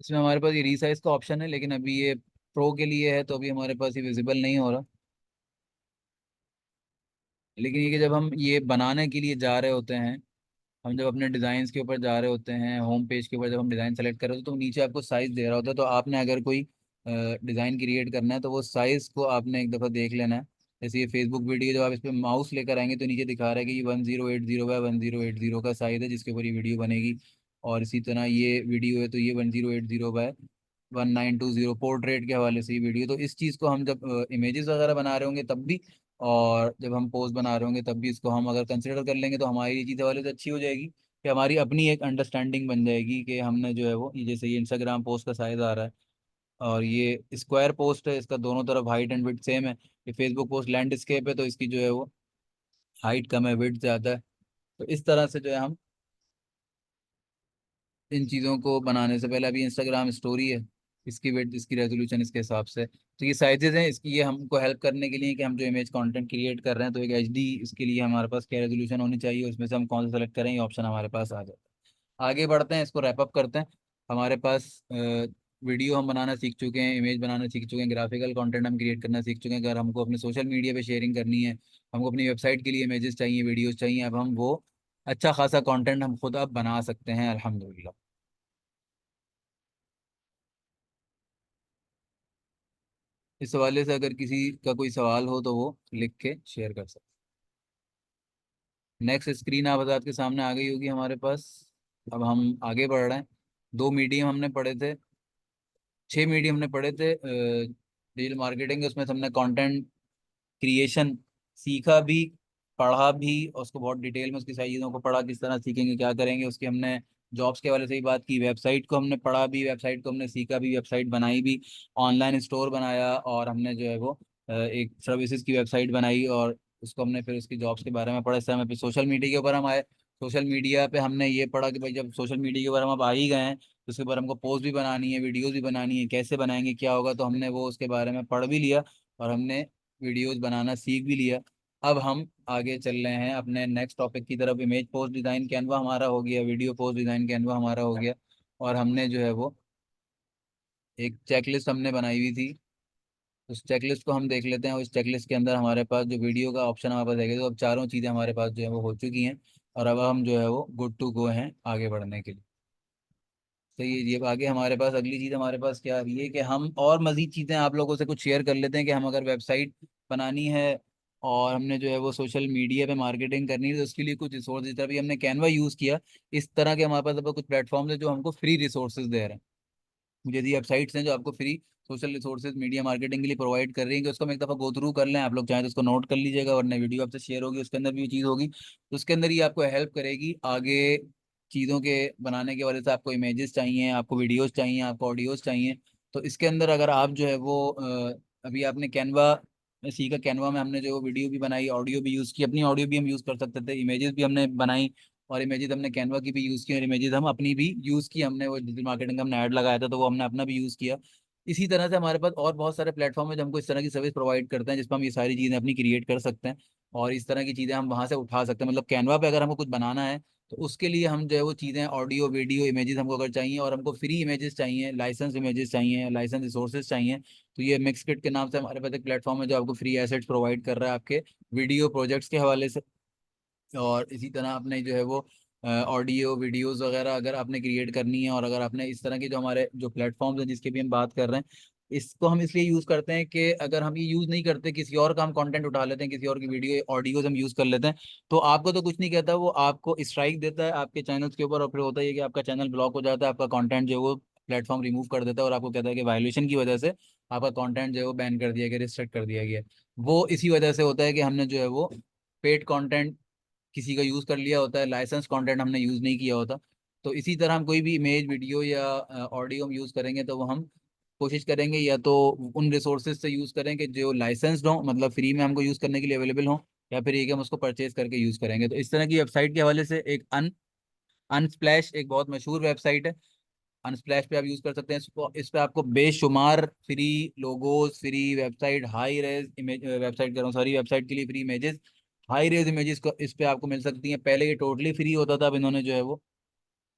इसमें हमारे पास ये रीसाइज का ऑप्शन है, लेकिन अभी ये प्रो के लिए है तो अभी हमारे पास ये विजिबल नहीं हो रहा। लेकिन ये कि जब हम ये बनाने के लिए जा रहे होते हैं, हम जब अपने डिज़ाइंस के ऊपर जा रहे होते हैं, होम पेज के ऊपर जब हम डिज़ाइन सेलेक्ट कर रहे होते हैं, तो नीचे आपको साइज़ दे रहा होता है। तो आपने अगर कोई डिज़ाइन क्रिएट करना है तो वो साइज़ को आपने एक दफ़ा देख लेना है। जैसे ये फेसबुक वीडियो, जब आप इस पर माउस लेकर आएंगे तो नीचे दिखा रहा है कि ये 1080 बाय 1080 का साइज़ है जिसके ऊपर ये वीडियो बनेगी। और इसी तरह ये वीडियो है तो ये 1080 बाय 1920 पोर्ट्रेट के हवाले से ये वीडियो। तो इस चीज़ को हम जब इमेजेस वगैरह बना रहे होंगे तब भी, और जब हम पोस्ट बना रहे होंगे तब भी, इसको हम अगर कंसिडर कर लेंगे तो हमारी ये चीज़ वाले से अच्छी हो जाएगी कि हमारी अपनी एक अंडरस्टैंडिंग बन जाएगी कि हमने जो है वो ये जैसे ये इंस्टाग्राम पोस्ट का साइज़ आ रहा है और ये स्क्वायर पोस्ट है, इसका दोनों तरफ हाइट एंड विड्थ सेम है। ये फेसबुक पोस्ट लैंडस्केप है तो इसकी जो है वो हाइट कम है, विड्थ ज़्यादा है। तो इस तरह से जो है हम इन चीज़ों को बनाने से पहले, अभी इंस्टाग्राम स्टोरी है, इसकी विड्थ, इसकी रेजोल्यूशन इसके हिसाब से, तो ये साइजेस हैं इसकी, ये हमको हेल्प करने के लिए कि हम जो इमेज कंटेंट क्रिएट कर रहे हैं तो एक एचडी इसके लिए हमारे पास क्या रेजोल्यूशन होनी चाहिए, उसमें से हम कौन सा सेलेक्ट करें, ये ऑप्शन हमारे पास आ जाता है। आगे बढ़ते हैं, इसको रैप अप करते हैं। हमारे पास वीडियो हम बनाना सीख चुके हैं, इमेज बनाना सीख चुके हैं, ग्राफिकल कंटेंट हम क्रिएट करना सीख चुके हैं। अगर हमको अपने सोशल मीडिया पे शेयरिंग करनी है, हमको अपनी वेबसाइट के लिए इमेजेस चाहिए, वीडियोस चाहिए, अब हम वो अच्छा खासा कंटेंट हम खुद अब बना सकते हैं अल्हम्दुलिल्लाह। इस हवाले से अगर किसी का कोई सवाल हो तो वो लिख के शेयर कर सकते। नेक्स्ट स्क्रीन आप हज़रात के सामने आ गई होगी हमारे पास। अब हम आगे बढ़ रहे हैं। दो मीडियम हमने पढ़े थे, 6 मीडियम हमने पढ़े थे डिजिटल मार्केटिंग के, उसमें से हमने कंटेंट क्रिएशन सीखा भी, पढ़ा भी, और उसको बहुत डिटेल में उसकी सारी चीज़ों को पढ़ा, किस तरह सीखेंगे क्या करेंगे, उसकी हमने जॉब्स के वाले से ही बात की, वेबसाइट को हमने पढ़ा भी, वेबसाइट को हमने सीखा भी, वेबसाइट बनाई भी, ऑनलाइन स्टोर बनाया, और हमने जो है वो एक सर्विसेज की वेबसाइट बनाई, और उसको हमने फिर उसकी जॉब्स के बारे में पढ़ा। इस तरह में फिर सोशल मीडिया के ऊपर हम आए। सोशल मीडिया पे हमने ये पढ़ा कि भाई जब सोशल मीडिया के ऊपर हम अब आ ही गए हैं तो उसके ऊपर हमको पोस्ट भी बनानी है, वीडियोस भी बनानी है, कैसे बनाएंगे क्या होगा, तो हमने वो उसके बारे में पढ़ भी लिया और हमने वीडियोस बनाना सीख भी लिया। अब हम आगे चल रहे हैं अपने नेक्स्ट टॉपिक की तरफ। इमेज पोस्ट डिज़ाइन कैनवा हमारा हो गया, वीडियो पोस्ट डिज़ाइन कैनवा हमारा हो गया, और हमने जो है वो एक चेकलिस्ट हमने बनाई हुई थी, उस चेकलिस्ट को हम देख लेते हैं। उस चेकलिस्ट के अंदर हमारे पास जो वीडियो का ऑप्शन हमारे पास है, तो अब चारों चीज़ें हमारे पास जो है वो हो चुकी हैं, और अब हम जो है वो गुड टू गो हैं आगे बढ़ने के लिए। तो ये अब आगे हमारे पास अगली चीज़ हमारे पास क्या आ रही है कि हम और मज़ीद चीज़ें आप लोगों से कुछ शेयर कर लेते हैं कि हम अगर वेबसाइट बनानी है और हमने जो है वो सोशल मीडिया पे मार्केटिंग करनी है तो उसके लिए कुछ रिसोर्स, जिस तरह भी हमने कैनवा यूज़ किया, इस तरह के हमारे पास अब कुछ प्लेटफॉर्म्स है जो हमको फ्री रिसोर्सेज दे रहे हैं। यदि वेबसाइट्स हैं जो आपको free social resources media marketing के लिए प्रोवाइड कर रही हैं, कि उसको हम एक दफ़ा गो थ्रू कर लें, आप लोग चाहें तो उसको नोट कर लीजिएगा, वरना वीडियो आपसे शेयर होगी उसके अंदर भी ये चीज़ होगी, तो उसके अंदर ही आपको हेल्प करेगी आगे चीज़ों के बनाने के वजह से। आपको इमेजेस चाहिए, आपको वीडियोस चाहिए, आपको ऑडियोज चाहिए, तो इसके अंदर अगर आप जो है वो अभी आपने कैनवा में सीखा, कैनवा में हमने जो वीडियो भी बनाई, ऑडियो भी यूज़ की, अपनी ऑडियो भी हम यूज़ कर सकते थे, इमेजेस भी हमने बनाई, और इमेजेस हमने कैनवा की भी यूज़ की, और इमेजेस हम अपनी भी यूज़ की, हमने वो डिजिटल मार्केटिंग का हमने ऐड लगाया था तो वो हमने अपना भी यूज़ किया। इसी तरह से हमारे पास और बहुत सारे प्लेटफॉर्म है जो हमको इस तरह की सर्विस प्रोवाइड करते हैं, जिस पर हम ये सारी चीज़ें अपनी क्रिएट कर सकते हैं, और इस तरह की चीज़ें हम वहाँ से उठा सकते हैं। मतलब कैनवा पे अगर हमको कुछ बनाना है तो उसके लिए हम जो है वो चीज़ें, ऑडियो वीडियो इमेजेस हमको अगर चाहिए, और हमको फ्री इमेजेस चाहिए, लाइसेंस इमेजेस चाहिए, लाइसेंस रिसोर्सेज चाहिए, तो ये मिक्सकिट के नाम से हमारे पास एक प्लेटफॉर्म है जो आपको फ्री एसेट्स प्रोवाइड कर रहा है आपके वीडियो प्रोजेक्ट्स के हवाले से। और इसी तरह आपने जो है वो ऑडियो वीडियोस वगैरह अगर आपने क्रिएट करनी है, और अगर आपने इस तरह के जो हमारे जो प्लेटफॉर्म्स हैं जिसकी भी हम बात कर रहे हैं, इसको हम इसलिए यूज़ करते हैं कि अगर हम ये यूज़ नहीं करते, किसी और का हम कंटेंट उठा लेते हैं, किसी और की वीडियो ऑडियोज हम यूज़ कर लेते हैं, तो आपको तो कुछ नहीं कहता, वो आपको स्ट्राइक देता है आपके चैनल्स के ऊपर, और फिर होता है कि आपका चैनल ब्लॉक हो जाता है, आपका कंटेंट जो है वो प्लेटफॉर्म रिमूव कर देता है, और आपको कहता है कि वायलेशन की वजह से आपका कंटेंट जो है वो बैन कर दिया गया, रिस्ट्रिक्ट कर दिया गया। वो इसी वजह से होता है कि हमने जो है वो पेड कंटेंट किसी का यूज़ कर लिया होता है, लाइसेंस कंटेंट हमने यूज़ नहीं किया होता। तो इसी तरह हम कोई भी इमेज वीडियो या ऑडियो हम यूज़ करेंगे तो वो हम कोशिश करेंगे या तो उन रिसोर्सेज से यूज़ करें कि जो लाइसेंस्ड हो, मतलब फ्री में हमको यूज़ करने के लिए अवेलेबल हो, या फिर ये कि हम उसको परचेज करके यूज़ करेंगे। तो इस तरह की वेबसाइट के हवाले से एक अनस्प्लैश एक बहुत मशहूर वेबसाइट है। अनस्प्लैश पे आप यूज़ कर सकते हैं इसको, इस पे आपको बेशुमार free logos, free website, high res image, website कर रहा हूँ सॉरी, वेबसाइट के लिए free images, high res images को इस पे आपको मिल सकती हैं। पहले ये टोटली फ्री होता था, अब इन्होंने जो है वो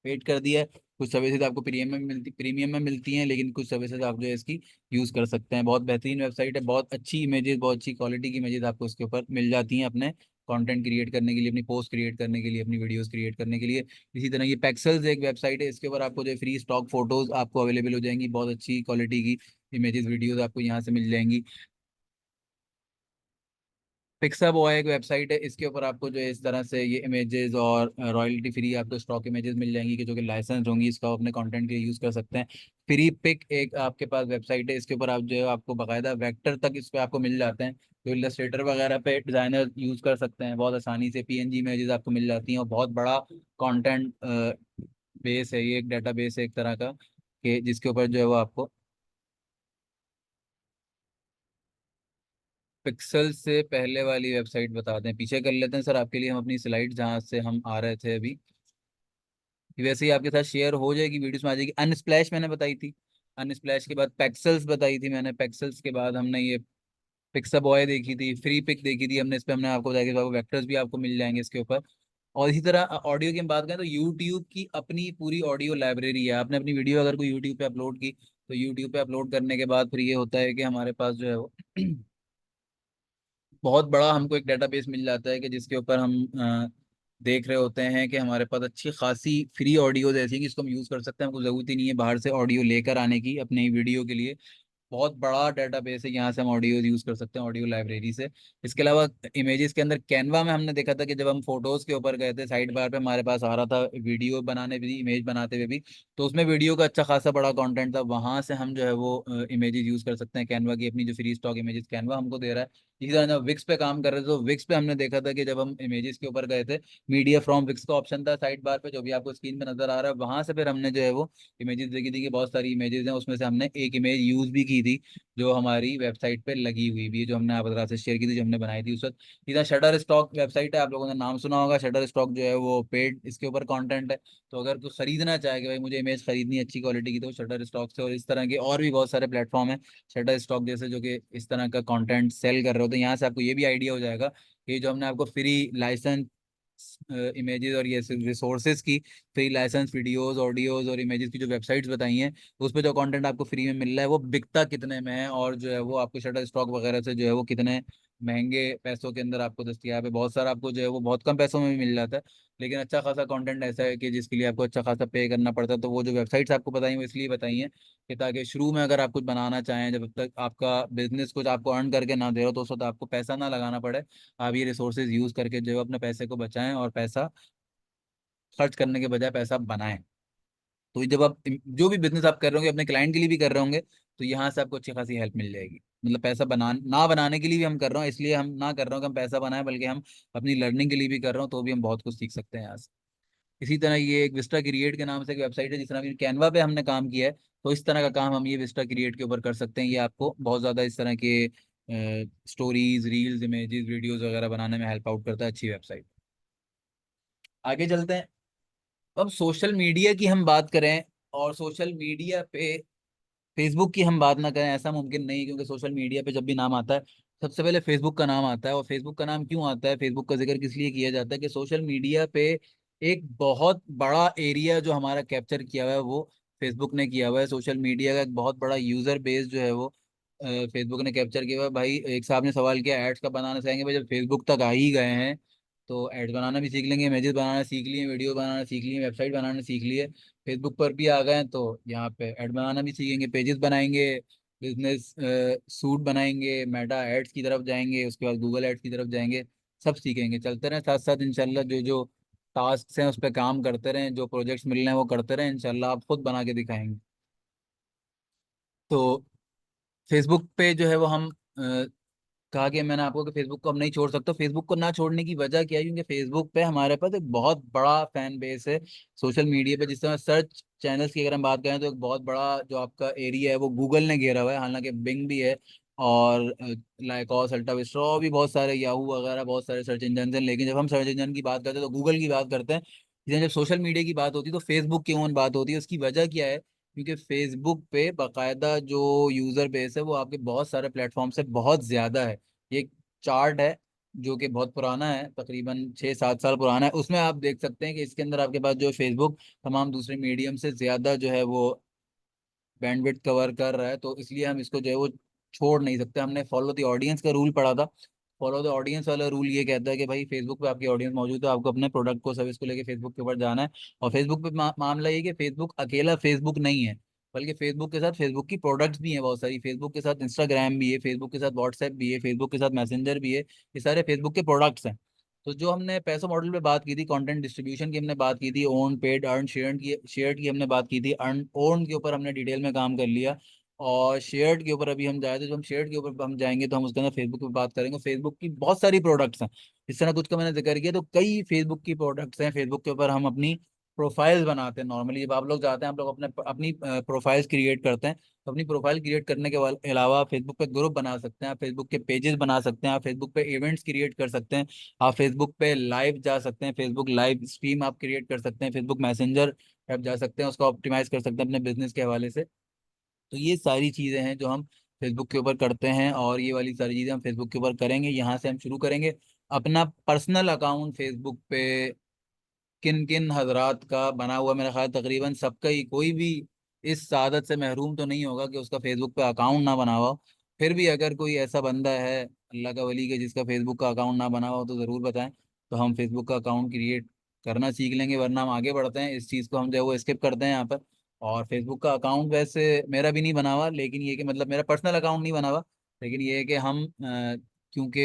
पेड कर दिया है। कुछ सर्विसेज आपको प्रीमियम में मिलती हैं, लेकिन कुछ सर्विसेज आप जो है इसकी यूज़ कर सकते हैं। बहुत बेहतरीन वेबसाइट है, बहुत अच्छी इमेजेस, बहुत अच्छी क्वालिटी की इमेजेस आपको इसके ऊपर मिल जाती हैं अपने कंटेंट क्रिएट करने के लिए, अपनी पोस्ट क्रिएट करने के लिए, अपनी वीडियोस क्रिएट करने के लिए। इसी तरह ये पेक्सल्स एक वेबसाइट है, इसके ऊपर आपको जो फ्री स्टॉक फोटोज आपको अवेलेबल हो जाएंगी, बहुत अच्छी क्वालिटी की इमेजेस वीडियोस आपको यहाँ से मिल जाएंगी। पिक्सअप वो एक वेबसाइट है, इसके ऊपर आपको जो है इस तरह से ये इमेजेस और रॉयल्टी फ्री आपको स्टॉक इमेजेस मिल जाएंगी, कि जो कि लाइसेंस होंगी, इसका आप अपने कंटेंट के लिए यूज़ कर सकते हैं। फ्री पिक एक आपके पास वेबसाइट है, इसके ऊपर आप जो है आपको बाकायदा वेक्टर तक इस पे आपको मिल जाते हैं, जो इलस्ट्रेटर वगैरह पे डिज़ाइनर यूज़ कर सकते हैं बहुत आसानी से। पीएनजी इमेजेस आपको मिल जाती हैं, और बहुत बड़ा कंटेंट बेस है, ये एक डाटा बेस है एक तरह का, कि जिसके ऊपर जो है वो आपको पिक्सल से पहले वाली वेबसाइट बता दें, पीछे कर लेते हैं सर आपके लिए हम अपनी स्लाइड जहाँ से हम आ रहे थे अभी। वैसे ही आपके साथ शेयर हो जाएगी, वीडियोस में आ जाएगी। अनस्प्लैश मैंने बताई थी, अनस्प्लैश के बाद पेक्सल्स बताई थी मैंने, पेक्सल्स के बाद हमने ये पिक्सा बॉय देखी थी, फ्री पिक देखी थी हमने, इस पे हमने आपको बताया कि वेक्टर्स भी आपको मिल जाएंगे इसके ऊपर। और इसी तरह ऑडियो की हम बात करें तो यूट्यूब की अपनी पूरी ऑडियो लाइब्रेरी है। आपने अपनी वीडियो अगर कोई यूट्यूब पे अपलोड की, तो यूट्यूब पे अपलोड करने के बाद फिर ये होता है कि हमारे पास जो है वो बहुत बड़ा हमको एक डेटाबेस मिल जाता है कि जिसके ऊपर हम देख रहे होते हैं कि हमारे पास अच्छी खासी फ्री ऑडियोज ऐसी हैं कि इसको हम यूज़ कर सकते हैं। हमको ज़रूरत ही नहीं है बाहर से ऑडियो लेकर आने की अपने वीडियो के लिए। बहुत बड़ा डेटाबेस है, यहाँ से हम ऑडियो यूज़ कर सकते हैं ऑडियो लाइब्रेरी से। इसके अलावा इमेजेस के अंदर कैनवा में हमने देखा था कि जब हम फोटोज़ के ऊपर गए थे, साइड बार पे हमारे पास आ रहा था वीडियो बनाने भी, इमेज बनाते हुए भी, तो उसमें वीडियो का अच्छा खासा बड़ा कंटेंट था। वहाँ से हम जो है वो इमेजेस यूज़ कर सकते हैं कैनवा की, अपनी जो फ्री स्टॉक इमेजेस कैनवा हमको दे रहा है। इसी तरह जब विक्स पे काम कर रहे थे तो विक्स पे हमने देखा था कि जब हम इमेजेस के ऊपर गए थे, मीडिया फ्रॉम विक्स का ऑप्शन था साइड बार पे, जो भी आपको स्क्रीन पे नजर आ रहा है, वहां से फिर हमने जो है वो इमेजेस देखी थी कि बहुत सारी इमेजेस हैं, उसमें से हमने एक इमेज यूज भी की थी जो हमारी वेबसाइट पे लगी हुई भी है, जो हमने आप से शेयर की थी, जो हमने बनाई थी उस वक्त। इधर शटर स्टॉक वेबसाइट है, आप लोगों ने नाम सुना होगा। शटर स्टॉक जो है वो पेड इसके ऊपर कंटेंट है। तो अगर कोई खरीदना चाहे कि भाई मुझे इमेज खरीदनी है अच्छी क्वालिटी की, तो शटर स्टॉक से, और इस तरह के और भी बहुत सारे प्लेटफॉर्म है शटर स्टॉक जैसे, जो कि इस तरह का कंटेंट सेल कर रहे होते हैं। यहाँ से आपको ये भी आइडिया हो जाएगा कि जो हमने आपको फ्री लाइसेंस इमेजेस और ये रिसोर्सेज की फ्री लाइसेंस वीडियोस ऑडियोज और इमेजेस की जो वेबसाइट्स बताई हैं, उस पर जो कंटेंट आपको फ्री में मिल रहा है वो बिकता कितने में है, और जो है वो आपको शटर स्टॉक वगैरह से जो है वो कितने महंगे पैसों के अंदर आपको दस्तियाब है। बहुत सारा आपको जो है वो बहुत कम पैसों में भी मिल जाता है, लेकिन अच्छा खासा कंटेंट ऐसा है कि जिसके लिए आपको अच्छा खासा पे करना पड़ता है। तो वो जो वेबसाइट्स आपको बताई वो इसलिए बताई हैं कि ताकि शुरू में अगर आप कुछ बनाना चाहें, जब तक आपका बिजनेस कुछ आपको अर्न करके ना दे रहा हो, तो उस वक्त आपको पैसा ना लगाना पड़े, आप ये रिसोर्सेज यूज करके जो है अपने पैसे को बचाएं और पैसा खर्च करने के बजाय पैसा बनाएं। तो जब आप जो भी बिजनेस आप कर रहे होंगे अपने क्लाइंट के लिए भी कर रहे होंगे, तो यहाँ से आपको अच्छी खासी हेल्प मिल जाएगी। मतलब पैसा ना बनाने के लिए भी हम कर रहे हैं, इसलिए हम ना कर रहे हो कि हम पैसा बनाएं, बल्कि हम अपनी लर्निंग के लिए भी कर रहे हो, तो भी हम बहुत कुछ सीख सकते हैं यहाँ से। इसी तरह ये एक विस्टा क्रिएट के नाम से एक वेबसाइट है, जिस तरह अभी कैनवा पे हमने काम किया है, तो इस तरह का काम हम ये विस्टा क्रिएट के ऊपर कर सकते हैं। ये आपको बहुत ज़्यादा इस तरह के स्टोरीज, रील्स, इमेजेस, वीडियोस वगैरह बनाने में हेल्प आउट करता है। अच्छी वेबसाइट। आगे चलते हैं। अब सोशल मीडिया की हम बात करें, और सोशल मीडिया पे फेसबुक की हम बात ना करें ऐसा मुमकिन नहीं, क्योंकि सोशल मीडिया पे जब भी नाम आता है सबसे पहले फेसबुक का नाम आता है। और फेसबुक का नाम क्यों आता है, फेसबुक का जिक्र किस लिए किया जाता है कि सोशल मीडिया पे एक बहुत बड़ा एरिया जो हमारा कैप्चर किया हुआ है वो फेसबुक ने किया हुआ है। सोशल मीडिया का एक बहुत बड़ा यूजर बेस जो है वो फेसबुक ने कैप्चर किया हुआ है। भाई एक साहब ने सवाल किया एड्स का बनाना चाहेंगे, भाई जब फेसबुक तक आ ही गए हैं तो एड्स बनाना भी सीख लेंगे, इमेजेस बनाना सीख लिए, वीडियो बनाना सीख लिए, वेबसाइट बनाना सीख लिए, फेसबुक पर भी आ गए हैं, तो यहाँ पे ऐड बनाना भी सीखेंगे, पेजेस बनाएंगे, बिजनेस सूट बनाएंगे, मेटा एड्स की तरफ जाएंगे, उसके बाद गूगल एड्स की तरफ जाएंगे। सब सीखेंगे, चलते रहें साथ साथ इंशाल्लाह। जो जो टास्क हैं उस पर काम करते रहें, जो प्रोजेक्ट्स मिल रहे हैं वो करते रहें, इंशाल्लाह आप खुद बना के दिखाएंगे। तो फेसबुक पे जो है वो हम कहा कि मैंने आपको कि फेसबुक को हम नहीं छोड़ सकते। फेसबुक को ना छोड़ने की वजह क्या है, क्योंकि फेसबुक पे हमारे पास एक बहुत बड़ा फैन बेस है। सोशल मीडिया पे जिस तरह सर्च चैनल्स की अगर हम बात करें, तो एक बहुत बड़ा जो आपका एरिया है वो गूगल ने घेरा हुआ है, हालांकि बिंग भी है, और लाइकॉस, अल्टा विस्टा और भी बहुत सारे, याहू वगैरह बहुत सारे सर्च इंजन हैं। लेकिन जब हम सर्च इंजन की बात करते हैं तो गूगल की बात करते हैं। लेकिन जब सोशल मीडिया की बात होती है तो फेसबुक की उन बात होती है। उसकी वजह क्या है, क्योंकि फेसबुक पे बाकायदा जो यूजर बेस है वो आपके बहुत सारे प्लेटफॉर्म से बहुत ज्यादा है। ये एक चार्ट है जो कि बहुत पुराना है, तकरीबन 6-7 साल पुराना है। उसमें आप देख सकते हैं कि इसके अंदर आपके पास जो फेसबुक तमाम दूसरे मीडियम से ज्यादा जो है वो बैंडविड्थ कवर कर रहा है। तो इसलिए हम इसको जो है वो छोड़ नहीं सकते। हमने फॉलो द ऑडियंस का रूल पढ़ा था। फॉलो द ऑडियंस वाला रूल ये कहता है कि भाई फेसबुक पे आपकी ऑडियंस मौजूद है, आपको अपने प्रोडक्ट को, सर्विस को लेके फेसबुक के ऊपर जाना है। और फेसबुक पे मामला ये कि फेसबुक अकेला फेसबुक नहीं है, बल्कि फेसबुक के साथ फेसबुक की प्रोडक्ट्स भी हैं बहुत सारी। फेसबुक के साथ इंस्टाग्राम भी है, फेसबुक के साथ व्हाट्सएप भी है, फेसबुक के साथ मैसेंजर भी है। ये सारे फेसबुक के प्रोडक्ट्स हैं। तो जो हमने पैसों मॉडल पे बात की थी, कंटेंट डिस्ट्रीब्यूशन की हमने बात की थी, ओन, पेड, अर्न, शेयर्ड की हमने बात की थी, अर्न ओन के ऊपर हमने डिटेल में काम कर लिया। और शेयर्ड के ऊपर अभी हम जाए, तो जब हम शेयर्ड के ऊपर हम जाएंगे तो हम उसके अंदर फेसबुक पे बात करेंगे। फेसबुक की बहुत सारी प्रोडक्ट्स हैं, इस तरह कुछ का मैंने जिक्र किया, तो कई फेसबुक की प्रोडक्ट्स हैं। फेसबुक के ऊपर हम अपनी प्रोफाइल्स बनाते हैं नॉर्मली। जब आप लोग जाते हैं, आप लोग अपने अपनी प्रोफाइल्स क्रिएट करते हैं, तो अपनी प्रोफाइल क्रिएट करने के अलावा फेसबुक पे ग्रुप बना सकते हैं, आप फेसबुक के पेजेस बना सकते हैं, आप फेसबुक पे इवेंट्स क्रिएट कर सकते हैं, आप फेसबुक पे लाइव जा सकते हैं, फेसबुक लाइव स्ट्रीम आप क्रिएट कर सकते हैं, फेसबुक मैसेंजर ऐप जा सकते हैं, उसको ऑप्टिमाइज कर सकते हैं अपने बिजनेस के हवाले से। तो ये सारी चीज़ें हैं जो हम फेसबुक के ऊपर करते हैं, और ये वाली सारी चीज़ें हम फेसबुक के ऊपर करेंगे। यहाँ से हम शुरू करेंगे अपना पर्सनल अकाउंट फेसबुक पे। किन किन हजरात का बना हुआ, मेरा ख्याल तकरीबन सबका ही, कोई भी इस सादत से महरूम तो नहीं होगा कि उसका फेसबुक पे अकाउंट ना बना हुआ हो। फिर भी अगर कोई ऐसा बंदा है अल्लाह का वली के जिसका फेसबुक का अकाउंट ना बना हुआ हो, तो ज़रूर बताएं, तो हम फेसबुक का अकाउंट क्रिएट करना सीख लेंगे। वरना हम आगे बढ़ते हैं, इस चीज़ को हम जो है वो स्किप करते हैं यहाँ पर। और फेसबुक का अकाउंट वैसे मेरा भी नहीं बना हुआ, लेकिन ये कि मतलब मेरा पर्सनल अकाउंट नहीं बना हुआ, लेकिन ये है कि हम क्योंकि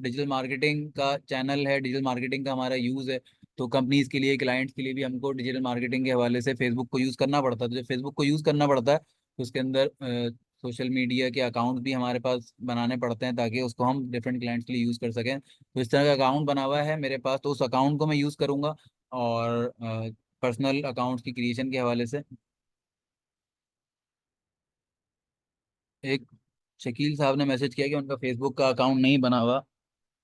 डिजिटल मार्केटिंग का चैनल है, डिजिटल मार्केटिंग का हमारा यूज़ है, तो कंपनीज के लिए, क्लाइंट्स के लिए भी हमको डिजिटल मार्केटिंग के हवाले से फेसबुक को यूज़ करना पड़ता है। तो जब फेसबुक को यूज़ करना पड़ता है, तो उसके अंदर सोशल मीडिया के अकाउंट भी हमारे पास बनाने पड़ते हैं, ताकि उसको हम डिफरेंट क्लाइंट्स के लिए यूज़ कर सकें। तो इस तरह का अकाउंट बना हुआ है मेरे पास, तो उस अकाउंट को मैं यूज़ करूँगा। और पर्सनल अकाउंट्स की क्रिएशन के हवाले से एक शकील साहब ने मैसेज किया कि उनका फेसबुक का अकाउंट नहीं बना हुआ।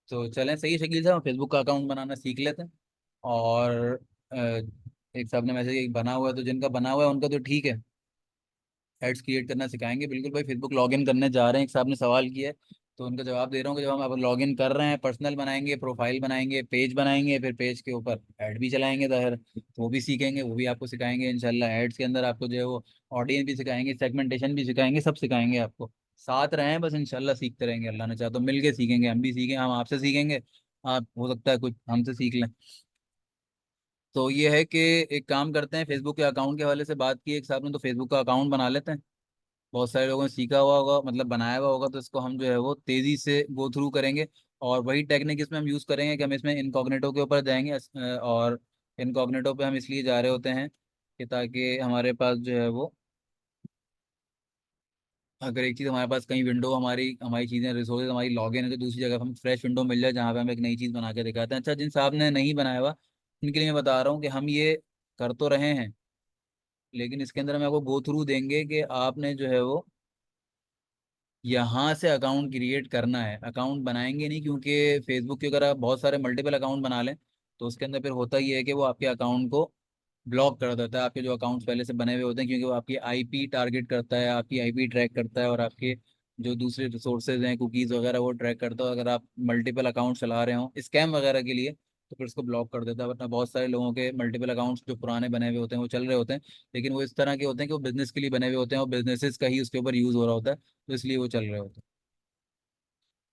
तो चलें, सही है शकील साहब, फेसबुक का अकाउंट बनाना सीख लेते हैं। और अ, एक साहब ने मैसेज एक बना हुआ है, तो जिनका बना हुआ है उनका तो ठीक है, एड्स क्रिएट करना सिखाएंगे बिल्कुल भाई। फेसबुक लॉगिन करने जा रहे हैं, एक साहब ने सवाल किया है, तो उनका जवाब दे रहा हूँ कि जब हम अब लॉगिन कर रहे हैं, पर्सनल बनाएंगे, प्रोफाइल बनाएंगे, पेज बनाएंगे, फिर पेज के ऊपर ऐड भी चलाएंगे ज़ाहिर, तो वो भी सीखेंगे, वो भी आपको सिखाएंगे इंशाल्लाह। एड्स के अंदर आपको जो है वो ऑडियंस भी सिखाएंगे, सेगमेंटेशन भी सिखाएंगे, सब सिखाएंगे आपको। साथ रहें बस, इंशाल्लाह सीखते रहेंगे, अल्लाह ने चाहा तो मिल के सीखेंगे, हम भी सीखें, हम आपसे सीखेंगे, आप हो सकता है कुछ हमसे सीख लें। तो ये है कि एक काम करते हैं, फेसबुक के अकाउंट के हवाले से बात की एक साहब ने, तो फेसबुक का अकाउंट बना लेते हैं। बहुत सारे लोगों ने सीखा हुआ होगा, मतलब बनाया हुआ होगा, तो इसको हम जो है वो तेजी से गो थ्रू करेंगे। और वही टेक्निक इसमें हम यूज़ करेंगे कि हम इसमें इनकॉग्निटो के ऊपर जाएंगे। और इनकॉग्निटो पे हम इसलिए जा रहे होते हैं कि ताकि हमारे पास जो है वो, अगर एक चीज़ हमारे पास कहीं विंडो, हमारी हमारी चीज़ें रिसोर्सेज हमारी लॉगिन है, तो दूसरी जगह हम फ्रेश विंडो मिल जाए जहाँ पे हम एक नई चीज़ बना के दिखाते हैं। अच्छा, जिन साहब ने नहीं बनाया हुआ उनके लिए मैं बता रहा हूँ कि हम ये कर तो रहे हैं, लेकिन इसके अंदर हम आपको गो थ्रू देंगे कि आपने जो है वो यहाँ से अकाउंट क्रिएट करना है। अकाउंट बनाएंगे नहीं, क्योंकि फेसबुक के अगर आप बहुत सारे मल्टीपल अकाउंट बना लें, तो उसके अंदर फिर होता ही है कि वो आपके अकाउंट को ब्लॉक कर देता है, आपके जो अकाउंट्स पहले से बने हुए होते हैं, क्योंकि वो आपकी आईपी टारगेट करता है, आपकी आईपी ट्रैक करता है, और आपके जो दूसरे रिसोर्सेज हैं, कुकीज़ वगैरह, वो ट्रैक करता है। अगर आप मल्टीपल अकाउंट चला रहे हो स्कैम वगैरह के लिए, तो फिर उसको ब्लॉक कर देता है। वरना बहुत सारे लोगों के मल्टीपल अकाउंट्स जो पुराने बने हुए होते हैं वो चल रहे होते हैं, लेकिन वो इस तरह के होते हैं कि वो बिजनेस के लिए बने हुए होते हैं, और बिजनेसेस का ही उसके ऊपर यूज़ हो रहा होता है, तो इसलिए वो चल रहे होते हैं।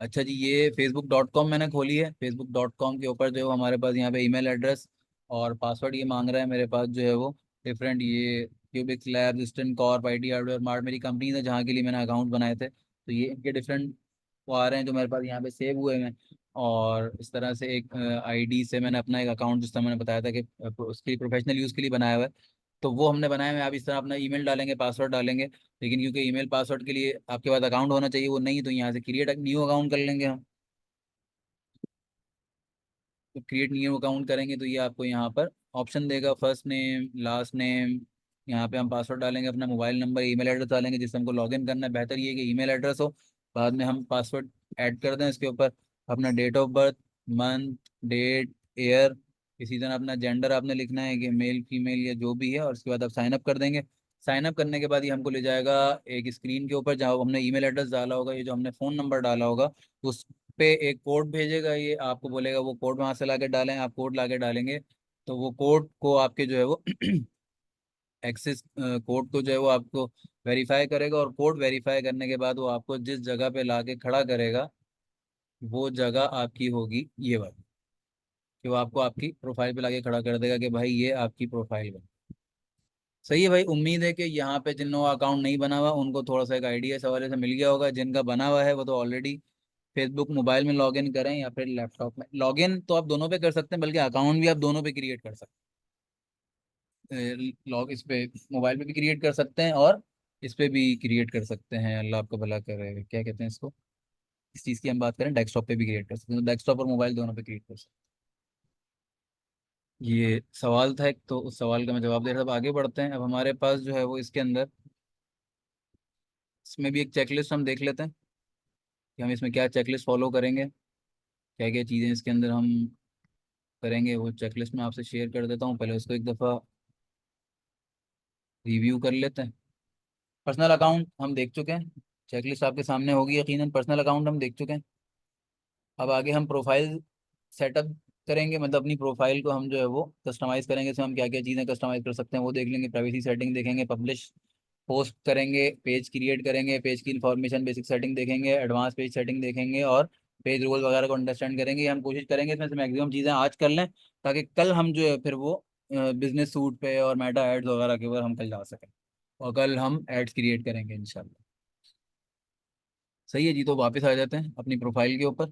अच्छा जी, ये facebook.com मैंने खोली है। facebook.com के ऊपर जो हमारे पास यहाँ पे ईमेल एड्रेस और पासवर्ड ये मांग रहा है मेरे पास जो है वो डिफरेंट, ये Cubix Lab, Eastern Corp, IT hardware mart, मेरी कंपनीज है जहाँ के लिए मैंने अकाउंट बनाए थे, तो ये इनके डिफरेंट वो आ रहे हैं जो मेरे पास यहाँ पे सेव हुए हैं। और इस तरह से एक आईडी से मैंने अपना एक अकाउंट, जिस तरह मैंने बताया था कि उसके प्रोफेशनल यूज़ के लिए बनाया हुआ है, तो वो हमने बनाया है। आप इस तरह अपना ईमेल डालेंगे, पासवर्ड डालेंगे, लेकिन क्योंकि ईमेल पासवर्ड के लिए आपके पास अकाउंट होना चाहिए, वो नहीं, तो यहाँ से क्रिएट न्यू अकाउंट कर लेंगे हम। तो क्रिएट न्यू अकाउंट करेंगे तो ये आपको यहाँ पर ऑप्शन देगा, फर्स्ट नेम, लास्ट नेम, यहाँ पे हम पासवर्ड डालेंगे, अपना मोबाइल नंबर, ईमेल एड्रेस डालेंगे जिससे हमको लॉगिन करना है। बेहतर ये है कि ईमेल एड्रेस हो, बाद में हम पासवर्ड ऐड कर दें इसके ऊपर। अपना date of birth, month, date, year, इसी तरह अपना जेंडर आपने लिखना है कि मेल फीमेल या जो भी है, और उसके बाद आप साइन अप कर देंगे। साइन अप करने के बाद ये हमको ले जाएगा एक स्क्रीन के ऊपर, जहाँ हमने ईमेल एड्रेस डाला होगा, ये जो हमने फ़ोन नंबर डाला होगा, उस पे एक कोड भेजेगा, ये आपको बोलेगा वो कोड वहां से लाके डालें। आप कोड लाके डालेंगे, तो वो कोड को आपके जो है वो एक्सेस कोड को जो है वो आपको वेरीफाई करेगा, और कोड वेरीफाई करने के बाद वो आपको जिस जगह पे लाके खड़ा करेगा, वो जगह आपकी होगी ये वाली, कि वो आपको आपकी प्रोफाइल पे लाके खड़ा कर देगा कि भाई ये आपकी प्रोफाइल है। सही है भाई, उम्मीद है कि यहाँ पे जिन लोगों का अकाउंट नहीं बना हुआ उनको थोड़ा सा एक आइडिया इस हवाले से मिल गया होगा। जिनका बना हुआ है वो तो ऑलरेडी फेसबुक मोबाइल में लॉगिन करें या फिर लैपटॉप में लॉगिन, तो आप दोनों पे कर सकते हैं, बल्कि अकाउंट भी आप दोनों पे क्रिएट कर सकते हैं। लॉग इस पे मोबाइल पे भी क्रिएट कर सकते हैं, और इस पे भी क्रिएट कर सकते हैं। अल्लाह आपका भला करे, क्या कहते हैं इसको, इस चीज़ की हम बात करें, डेस्कटॉप पे भी क्रिएट कर सकते हैं, तो डेस्कटॉप और मोबाइल दोनों पे क्रिएट कर सकते ये सवाल था एक, तो उस सवाल का मैं जवाब दे रहा था। अब आगे बढ़ते हैं। अब हमारे पास जो है वो इसके अंदर, इसमें भी एक चेकलिस्ट हम देख लेते हैं कि हम इसमें क्या चेकलिस्ट फॉलो करेंगे, क्या क्या चीज़ें इसके अंदर हम करेंगे। वो चेकलिस्ट मैं आपसे शेयर कर देता हूँ, पहले उसको एक दफ़ा रिव्यू कर लेते हैं। पर्सनल अकाउंट हम देख चुके हैं, चेकलिस्ट आपके सामने होगी यकीनन। पर्सनल अकाउंट हम देख चुके हैं। अब आगे हम प्रोफाइल सेटअप करेंगे, मतलब अपनी प्रोफाइल को हम जो है वो कस्टमाइज़ करेंगे। इसमें हम क्या क्या चीज़ें कस्टमाइज़ कर सकते हैं वो देख लेंगे। प्राइवेसी सेटिंग देखेंगे, पब्लिश पोस्ट करेंगे, पेज क्रिएट करेंगे, पेज की इंफॉर्मेशन बेसिक सेटिंग देखेंगे, एडवांस पेज सेटिंग देखेंगे, और पेज रूल वगैरह को अंडरस्टैंड करेंगे। ये हम कोशिश करेंगे इसमें से मैक्सिमम चीज़ें आज कर लें, ताकि कल हम जो है फिर वो बिजनेस सूट पे और मेटा एड्स वगैरह के ऊपर हम कल जा सकें, और कल हम एड्स क्रिएट करेंगे इंशाल्लाह। सही है जी, तो वापस आ जाते हैं अपनी प्रोफाइल के ऊपर,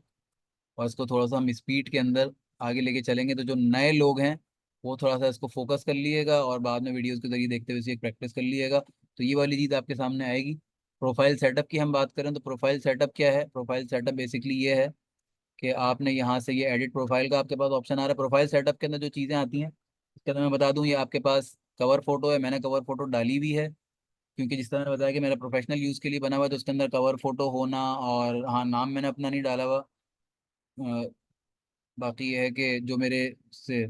और इसको थोड़ा सा हम स्पीड के अंदर आगे लेके चलेंगे। तो जो नए लोग हैं वो थोड़ा सा इसको फोकस कर लिएगा, और बाद में वीडियोस के जरिए देखते हुए इसकी एक प्रैक्टिस कर लिएगा, तो ये वाली चीज़ आपके सामने आएगी। प्रोफाइल सेटअप की हम बात करें तो प्रोफाइल सेटअप क्या है? प्रोफाइल सेटअप बेसिकली ये है कि आपने यहाँ से ये एडिट प्रोफाइल का आपके पास ऑप्शन आ रहा है। प्रोफाइल सेटअप के अंदर जो चीज़ें आती हैं इसके अंदर मैं बता दूँ, ये आपके पास कवर फोटो है। मैंने कवर फोटो डाली हुई है, क्योंकि जिस तरह मैंने बताया कि मेरा प्रोफेशनल यूज़ के लिए बना हुआ है, तो उसके अंदर कवर फोटो होना, और हाँ, नाम मैंने अपना नहीं डाला हुआ। बाकी ये है कि जो मेरे से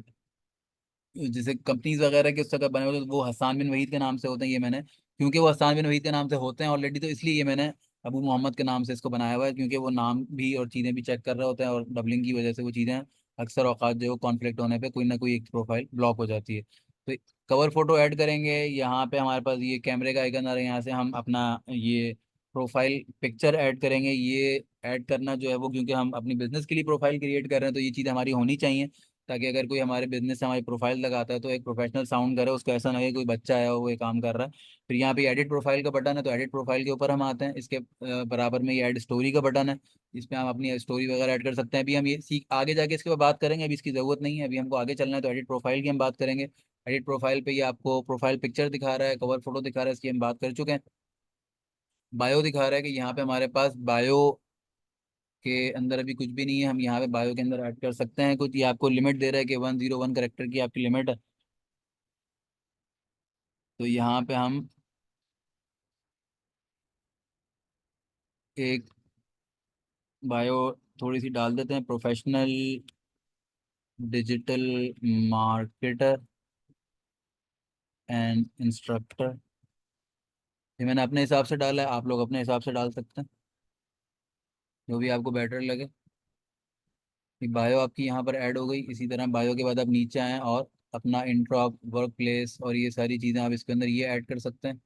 जैसे कंपनीज वगैरह के उस जगह बने होते हैं, तो वो हसान बिन वहीद के नाम से होते हैं। ये मैंने, क्योंकि वो हसान बिन वहीद के नाम से होते हैं ऑलरेडी, तो इसलिए ये मैंने अबू मोहम्मद के नाम से इसको बनाया हुआ है, क्योंकि वो नाम भी और चीज़ें भी चेक कर रहे होते हैं, और डबलिंग की वजह से वो चीज़ें अक्सर औकात जो कॉन्फ्लिक्ट होने पे कोई ना कोई एक प्रोफाइल ब्लॉक हो जाती है। तो कवर फोटो ऐड करेंगे, यहाँ पे हमारे पास ये कैमरे का आइकन आ रहा है, यहाँ से हम अपना ये प्रोफाइल पिक्चर ऐड करेंगे। ये ऐड करना जो है वो, क्योंकि हम अपनी बिजनेस के लिए प्रोफाइल क्रिएट कर रहे हैं, तो ये चीज़ हमारी होनी चाहिए, ताकि अगर कोई हमारे बिजनेस से हमारी प्रोफाइल लगाता है तो एक प्रोफेशनल साउंड करे, उसको ऐसा ना लगे कोई बच्चा आया हो वो ये काम कर रहा है। फिर यहाँ पे एडिट प्रोफाइल का बटन है, तो एडिट प्रोफाइल के ऊपर हम आते हैं। इसके बराबर में ये ऐड स्टोरी का बटन है, इसमें हम अपनी स्टोरी वगैरह ऐड कर सकते हैं। अभी हम ये सीख आगे जाके इसके ऊपर बात करेंगे, अभी इसकी ज़रूरत नहीं है, अभी हमको आगे चलना है। तो एडिट प्रोफाइल की हम बात करेंगे। एडिट प्रोफाइल पे ये आपको प्रोफाइल पिक्चर दिखा रहा है, कवर फोटो दिखा रहा है, इसकी हम बात कर चुके हैं। बायो दिखा रहा है कि यहाँ पे हमारे पास बायो के अंदर अभी कुछ भी नहीं है, हम यहाँ पे बायो के अंदर ऐड कर सकते हैं कुछ। ये आपको लिमिट दे रहा है कि 101 करेक्टर की आपकी लिमिट है। तो यहाँ पे हम एक बायो थोड़ी सी डाल देते हैं, professional digital marketer and instructor. ये मैंने अपने हिसाब से डाला है, आप लोग अपने हिसाब से डाल सकते हैं, जो भी आपको बेटर लगे। ये बायो आपकी यहाँ पर ऐड हो गई। इसी तरह बायो के बाद आप नीचे आएँ और अपना इंट्रो, वर्क प्लेस और ये सारी चीज़ें आप इसके अंदर ये ऐड कर सकते हैं।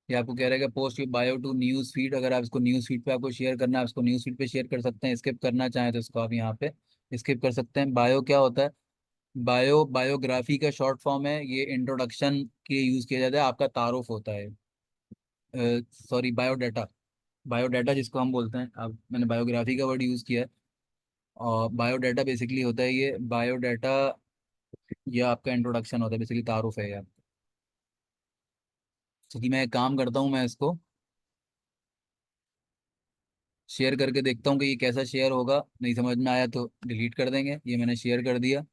ये आपको कह रहा है कि post your bio to news feed. अगर आप इसको न्यूज़ फीड पे आपको शेयर करना है, आप इसको न्यूज़ फीड पे शेयर कर सकते हैं। स्किप करना चाहें तो इसको आप यहाँ पे स्किप कर सकते हैं। बायो क्या होता है? बायो बायोग्राफी का शॉर्ट फॉर्म है। ये इंट्रोडक्शन के यूज़ किया जाता है, आपका तारुफ होता है। Sorry, biodata. बायोडाटा जिसको हम बोलते हैं, अब मैंने बायोग्राफी का वर्ड यूज़ किया है। और बायोडाटा बेसिकली होता है, ये बायोडाटा, ये आपका इंट्रोडक्शन होता है, बेसिकली तारुफ है यार। क्योंकि मैं एक काम करता हूँ, मैं इसको शेयर करके देखता हूँ कि ये कैसा शेयर होगा। नहीं समझ में आया तो डिलीट कर देंगे। ये मैंने शेयर कर दिया,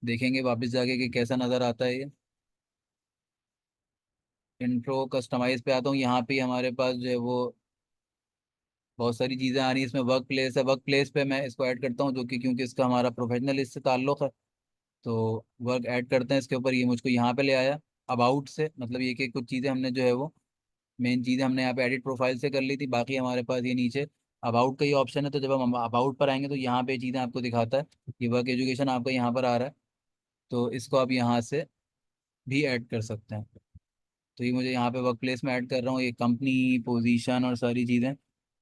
देखेंगे वापस जाके कि कैसा नज़र आता है ये। इंट्रो कस्टमाइज पे आता हूँ, यहाँ पे हमारे पास जो है वो बहुत सारी चीज़ें आ रही हैं। इसमें वर्क प्लेस है, वर्क प्लेस पे मैं इसको ऐड करता हूँ, जो कि क्योंकि इसका हमारा प्रोफेशनल इससे ताल्लुक है, तो वर्क ऐड करते हैं इसके ऊपर। ये मुझको यहाँ पे ले आया अबाउट से, मतलब ये कि कुछ चीज़ें हमने जो है वो मेन चीज़ें हमने यहाँ पे एडिट प्रोफाइल से कर ली थी। बाकी हमारे पास ये नीचे अबाउट का ये ऑप्शन है, तो जब हम अबाउट पर आएंगे तो यहाँ पे चीज़ें आपको दिखाता है। ये वर्क एजुकेशन आपका यहाँ पर आ रहा है, तो इसको आप यहाँ से भी ऐड कर सकते हैं। तो ये मुझे यहाँ पे वर्क प्लेस में ऐड कर रहा हूँ, ये कंपनी पोजीशन और सारी चीज़ें।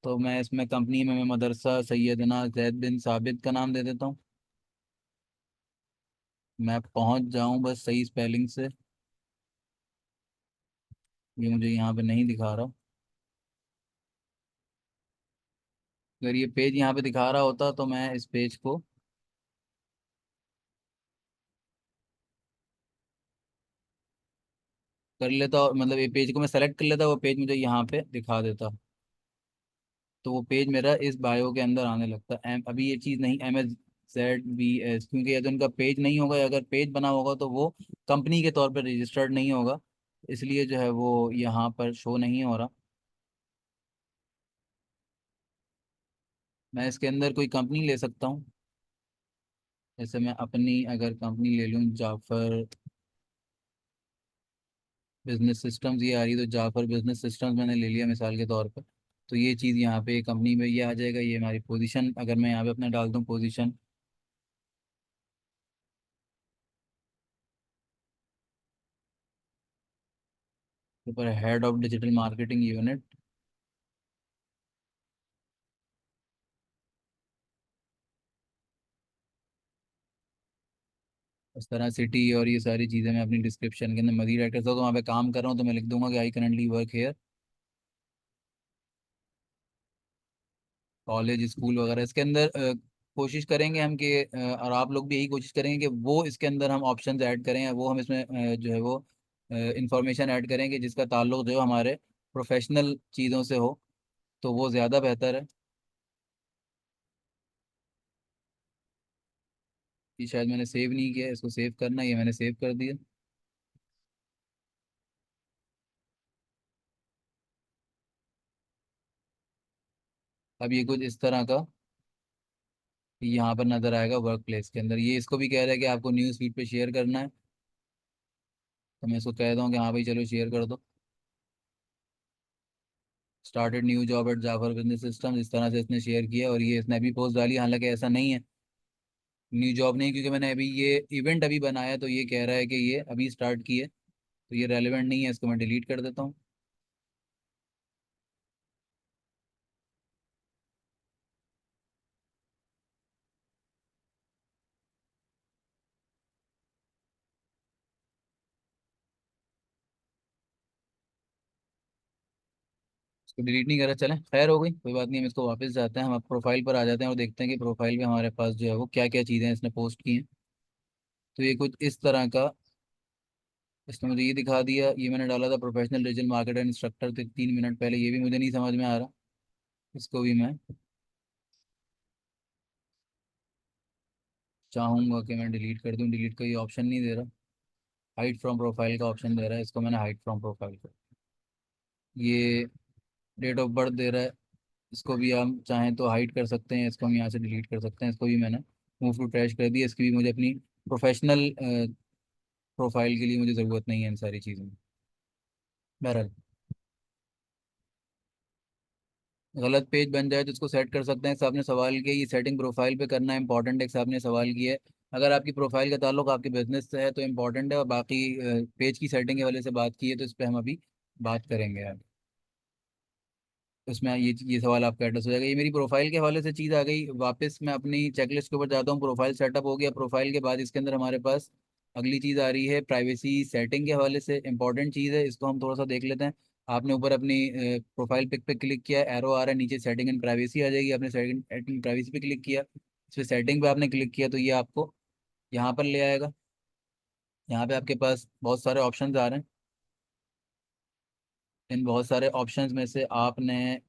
तो मैं इसमें कंपनी में मैं मदरसा सैयदना जैद बिन साबित का नाम दे देता हूँ। मैं पहुँच जाऊँ बस सही स्पेलिंग से। ये मुझे यहाँ पे नहीं दिखा रहा। अगर ये पेज यहाँ पे दिखा रहा होता तो मैं इस पेज को कर लेता, और मतलब ये पेज को मैं सेलेक्ट कर लेता, वो पेज मुझे यहाँ पे दिखा देता, तो वो पेज मेरा इस बायो के अंदर आने लगता। अभी ये चीज़ नहीं, एम एस ZBS, क्योंकि यदि उनका पेज नहीं होगा या अगर पेज बना होगा तो वो कंपनी के तौर पर रजिस्टर्ड नहीं होगा, इसलिए जो है वो यहाँ पर शो नहीं हो रहा। मैं इसके अंदर कोई कंपनी ले सकता हूँ। जैसे मैं अपनी अगर कंपनी ले लूँ, जाफर बिजनेस सिस्टम्स, ये आ रही है तो जाफर बिजनेस सिस्टम्स मैंने ले लिया मिसाल के तौर पर। तो ये चीज़ यहाँ पे कंपनी में ये आ जाएगा, ये हमारी पोजीशन अगर मैं यहाँ पे अपना डाल दूँ पोजीशन। ऊपर head of digital marketing unit. इस तरह सिटी और ये सारी चीज़ें मैं अपनी डिस्क्रिप्शन के अंदर मजीद ऐड करता हूँ, तो वहाँ पे काम कर रहा हूँ तो मैं लिख दूंगा कि I currently work here. College school वगैरह इसके अंदर कोशिश करेंगे हम कि और आप लोग भी यही कोशिश करेंगे कि वो इसके अंदर हम ऑप्शंस ऐड करें, वो हम इसमें जो है वो इंफॉर्मेशन ऐड करें कि जिसका ताल्लुक जो है हमारे प्रोफेशनल चीज़ों से हो, तो वो ज़्यादा बेहतर है। कि शायद मैंने सेव नहीं किया, इसको सेव करना है, ये मैंने सेव कर दिया। अब ये कुछ इस तरह का यहाँ पर नजर आएगा वर्क प्लेस के अंदर। ये इसको भी कह रहा है कि आपको न्यूज़ फीड पे शेयर करना है, तो मैं इसको कह दूँ कि हाँ भाई चलो शेयर कर दो। Started new job at Jafar business system, इस तरह से इसने शेयर किया और ये इसने अभी पोस्ट डाली, हालांकि ऐसा नहीं है, न्यू जॉब नहीं, क्योंकि मैंने अभी ये इवेंट अभी बनाया तो ये कह रहा है कि ये अभी स्टार्ट की है, तो ये रेलिवेंट नहीं है, इसको मैं डिलीट कर देता हूँ। इसको डिलीट नहीं करा, चलें खैर हो गई, कोई बात नहीं, हम इसको वापस जाते हैं, हम अब प्रोफाइल पर आ जाते हैं और देखते हैं कि प्रोफाइल पे हमारे पास जो है वो क्या क्या चीज़ें इसने पोस्ट की हैं। तो ये कुछ इस तरह का इसने मुझे ये दिखा दिया, ये मैंने डाला था प्रोफेशनल डिजिटल मार्केटर इंस्ट्रक्टर, तो 3 मिनट पहले, ये भी मुझे नहीं समझ में आ रहा, इसको भी मैं चाहूंगा कि मैं डिलीट कर दूं, डिलीट का ये ऑप्शन नहीं दे रहा, हाइड फ्रॉम प्रोफाइल का ऑप्शन दे रहा है, इसको मैंने हाइड फ्रॉम प्रोफाइल कर। ये डेट ऑफ बर्थ दे रहा है, इसको भी हम चाहें तो हाइड कर सकते हैं, इसको हम यहाँ से डिलीट कर सकते हैं, इसको भी मैंने मूव टू ट्रैश कर दिया, इसकी भी मुझे अपनी प्रोफेशनल प्रोफाइल के लिए मुझे ज़रूरत नहीं है इन सारी चीज़ों में। बहरहाल गलत पेज बन जाए तो इसको सेट कर सकते हैं, आपने सवाल किया ये सेटिंग प्रोफाइल पे करना इंपॉर्टेंट है, आपने सवाल किया है। अगर आपकी प्रोफाइल का ताल्लुक आपके बिजनेस से है तो इम्पोर्टेंट है, और बाकी पेज की सेटिंग के वाले से बात की है तो इस पर हम अभी बात करेंगे यार। उसमें ये सवाल आपका एड्रेस हो जाएगा, ये मेरी प्रोफाइल के हवाले से चीज़ आ गई। वापस मैं अपनी चेकलिस्ट के ऊपर जाता हूँ, प्रोफाइल सेटअप हो गया, प्रोफाइल के बाद इसके अंदर हमारे पास अगली चीज़ आ रही है प्राइवेसी सेटिंग के हवाले से, इंपॉर्टेंट चीज़ है, इसको हम थोड़ा सा देख लेते हैं। आपने ऊपर अपनी प्रोफाइल पिक पे क्लिक किया, एरो आ रहा है नीचे, सेटिंग एंड प्राइवेसी आ जाएगी, आपने सेटिंग एंड प्राइवेसी पे क्लिक किया, इस पर सेटिंग पे आपने क्लिक किया तो ये आपको यहाँ पर ले आएगा। यहाँ पे आपके पास बहुत सारे ऑप्शंस आ रहे हैं, इन बहुत सारे ऑप्शंस में से आपने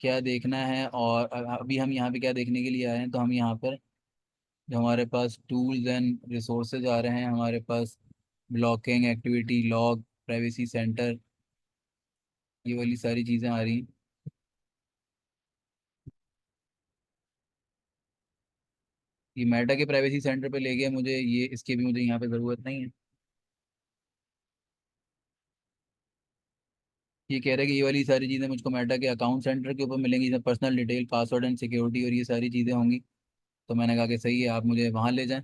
क्या देखना है, और अभी हम यहाँ पे क्या देखने के लिए आए हैं, तो हम यहाँ पर जो हमारे पास टूल्स एंड रिसोर्सेज आ रहे हैं हमारे पास, blocking activity log privacy centre, ये वाली सारी चीज़ें आ रही हैं। ये मेटा के प्राइवेसी सेंटर पे ले गया मुझे, ये इसकी भी मुझे यहाँ पे ज़रूरत नहीं है। ये कह रहे हैं कि ये वाली सारी चीज़ें मुझको मेटा के अकाउंट सेंटर के ऊपर मिलेंगी, जिसमें personal detail password and security और ये सारी चीज़ें होंगी। तो मैंने कहा कि सही है, आप मुझे वहाँ ले जाएं।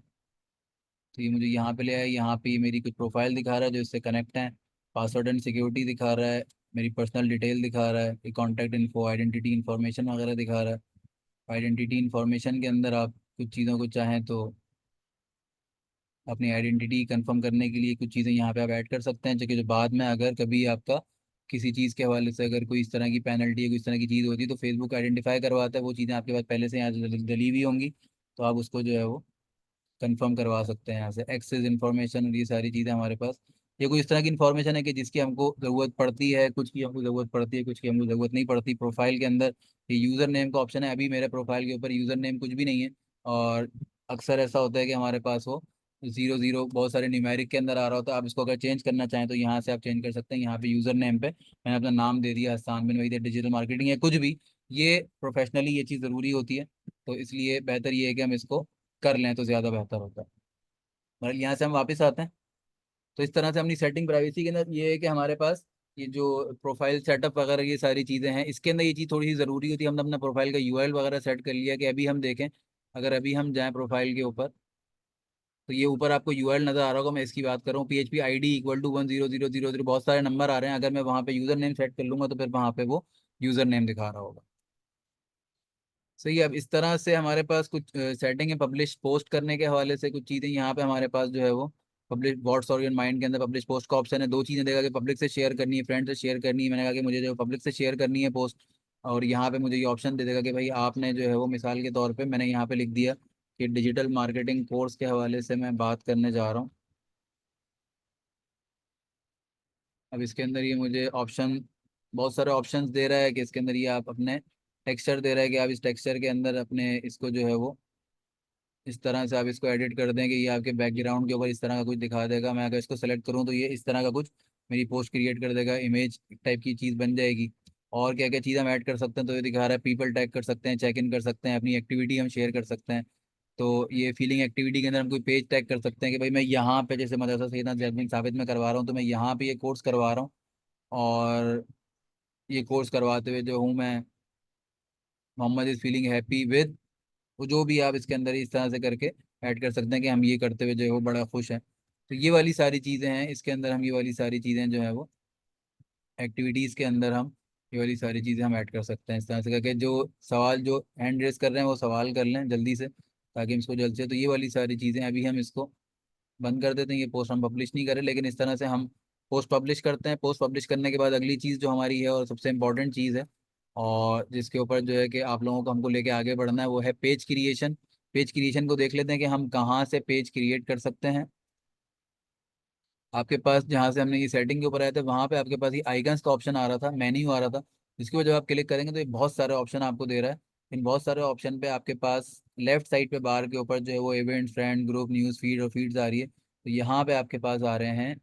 तो ये मुझे यहाँ पे ले आया, यहाँ पे ये मेरी कुछ प्रोफाइल दिखा रहा है जो इससे कनेक्ट है, पासवर्ड एंड सिक्योरिटी दिखा रहा है, मेरी पर्सनल डिटेल दिखा रहा है, कॉन्टैक्ट इन्फो आइडेंटिटी इन्फॉर्मेशन वगैरह दिखा रहा है। आइडेंटिटी इन्फॉर्मेशन के अंदर आप कुछ चीज़ों को चाहें तो अपनी आइडेंटिटी कंफर्म करने के लिए कुछ चीज़ें यहाँ पे आप ऐड कर सकते हैं, जो कि जो बाद में अगर कभी आपका किसी चीज़ के हवाले से अगर कोई इस तरह की पेनल्टी या कोई इस तरह की चीज़ होती है तो फेसबुक आइडेंटिफाई करवाता है, वो चीज़ें आपके पास पहले से यहाँ डली हुई होंगी, तो आप उसको जो है वो कंफर्म करवा सकते हैं यहाँ से, एक्सेस इन्फॉर्मेशन और ये सारी चीज़ें हमारे पास ये कोई इस तरह की इन्फॉर्मेशन है कि जिसकी हमको ज़रूरत पड़ती है, कुछ की हमको ज़रूरत पड़ती है, कुछ की हमको ज़रूरत नहीं पड़ती। प्रोफाइल के अंदर ये यूज़र नेम का ऑप्शन है, अभी मेरे प्रोफाइल के ऊपर यूज़र नेम कुछ भी नहीं है। और अक्सर ऐसा होता है कि हमारे पास वो 00 बहुत सारे न्यूमेरिक के अंदर आ रहा होता है। आप इसको अगर चेंज करना चाहें तो यहाँ से आप चेंज कर सकते हैं। यहाँ पे यूज़र नेम पे मैंने अपना नाम दे दिया, हसान बिन वहीद, डिजिटल मार्केटिंग है कुछ भी। ये प्रोफेशनली ये चीज़ ज़रूरी होती है, तो इसलिए बेहतर ये है कि हम इसको कर लें तो ज़्यादा बेहतर होता है। मतलब यहाँ से हम वापस आते हैं। तो इस तरह से अपनी सेटिंग प्राइवेसी के अंदर ये है कि हमारे पास ये जो प्रोफाइल सेटअप वगैरह ये सारी चीज़ें हैं, इसके अंदर ये चीज़ थोड़ी सी ज़रूरी होती है। हमने अपना प्रोफाइल का यूआरएल वगैरह सेट कर लिया कि अभी हम देखें, अगर अभी हम जाएं प्रोफाइल के ऊपर, तो ये ऊपर आपको यूआरएल नज़र आ रहा होगा। मैं इसकी बात कर रहा हूँ, PHP ID = 100000, बहुत सारे नंबर आ रहे हैं। अगर मैं वहाँ पे यूज़र नेम सेट कर लूँगा तो फिर वहाँ पे वो यूज़र नेम दिखा रहा होगा। सही है। अब इस तरह से हमारे पास कुछ सेटिंग है पब्लिश पोस्ट करने के हवाले से। कुछ चीज़ें यहाँ पे हमारे पास जो है वो पब्लिश व्हाट्स और योर माइंड के अंदर पब्लिश पोस्ट का ऑप्शन है। दो चीज़ें देगा कि पब्लिक से शेयर करनी है, फ्रेंड से शेयर करनी है। मैंने कहा कि मुझे जो पब्लिक से शेयर करनी है पोस्ट, और यहाँ पे मुझे ये ऑप्शन दे देगा कि भाई आपने जो है वो, मिसाल के तौर पे मैंने यहाँ पे लिख दिया कि डिजिटल मार्केटिंग कोर्स के हवाले से मैं बात करने जा रहा हूँ। अब इसके अंदर ये मुझे ऑप्शन, बहुत सारे ऑप्शंस दे रहा है कि इसके अंदर ये आप अपने टेक्सचर दे रहा है कि आप इस टेक्सचर के अंदर अपने इसको जो है वो इस तरह से आप इसको एडिट कर दें कि ये आपके बैकग्राउंड के ऊपर इस तरह का कुछ दिखा देगा। मैं अगर इसको सेलेक्ट करूँ तो ये इस तरह का कुछ मेरी पोस्ट क्रिएट कर देगा, इमेज टाइप की चीज़ बन जाएगी। और क्या क्या चीज़ हम ऐड कर सकते हैं, तो ये दिखा रहा है पीपल टैग कर सकते हैं, चेक इन कर सकते हैं, अपनी एक्टिविटी हम शेयर कर सकते हैं। तो ये फीलिंग एक्टिविटी के अंदर हम कोई पेज टैग कर सकते हैं कि भाई मैं यहाँ पे, जैसे मदरसा सैयदना जैद बिन साबित में करवा रहा हूँ, तो मैं यहाँ पे ये कोर्स करवा रहा हूँ। और ये कोर्स करवाते हुए जो हूँ मैं, Mohammed is feeling happy with, वो जो भी आप इसके अंदर इस तरह से करके ऐड कर सकते हैं कि हम ये करते हुए जो है वो बड़ा खुश हैं। तो ये वाली सारी चीज़ें हैं इसके अंदर। हम ये वाली सारी चीज़ें जो है वो एक्टिविटीज़ के अंदर हम ये वाली सारी चीज़ें हम ऐड कर सकते हैं। इस तरह से करके जो सवाल जो हैंड रेस कर रहे हैं वो सवाल कर लें जल्दी से, ताकि हम इसको जल्द से, तो ये वाली सारी चीज़ें अभी हम इसको बंद कर देते हैं। ये पोस्ट हम पब्लिश नहीं करें, लेकिन इस तरह से हम पोस्ट पब्लिश करते हैं। पोस्ट पब्लिश करने के बाद अगली चीज़ जो हमारी है और सबसे इम्पोर्टेंट चीज़ है, और जिसके ऊपर जो है कि आप लोगों को हमको लेके आगे बढ़ना है, वो है पेज क्रिएशन। पेज क्रिएशन को देख लेते हैं कि हम कहाँ से पेज क्रिएट कर सकते हैं। आपके पास जहाँ से हमने ये सेटिंग के ऊपर आए थे, वहाँ पे आपके पास ये आइकन्स का ऑप्शन आ रहा था, मेन्यू आ रहा था, जिसके ऊपर जब आप क्लिक करेंगे तो ये बहुत सारे ऑप्शन आपको दे रहा है। इन बहुत सारे ऑप्शन पे आपके पास लेफ्ट साइड पे बार के ऊपर जो है वो event, friend, group, news feed और फीड्स आ रही है। तो यहाँ पे आपके पास आ रहे हैं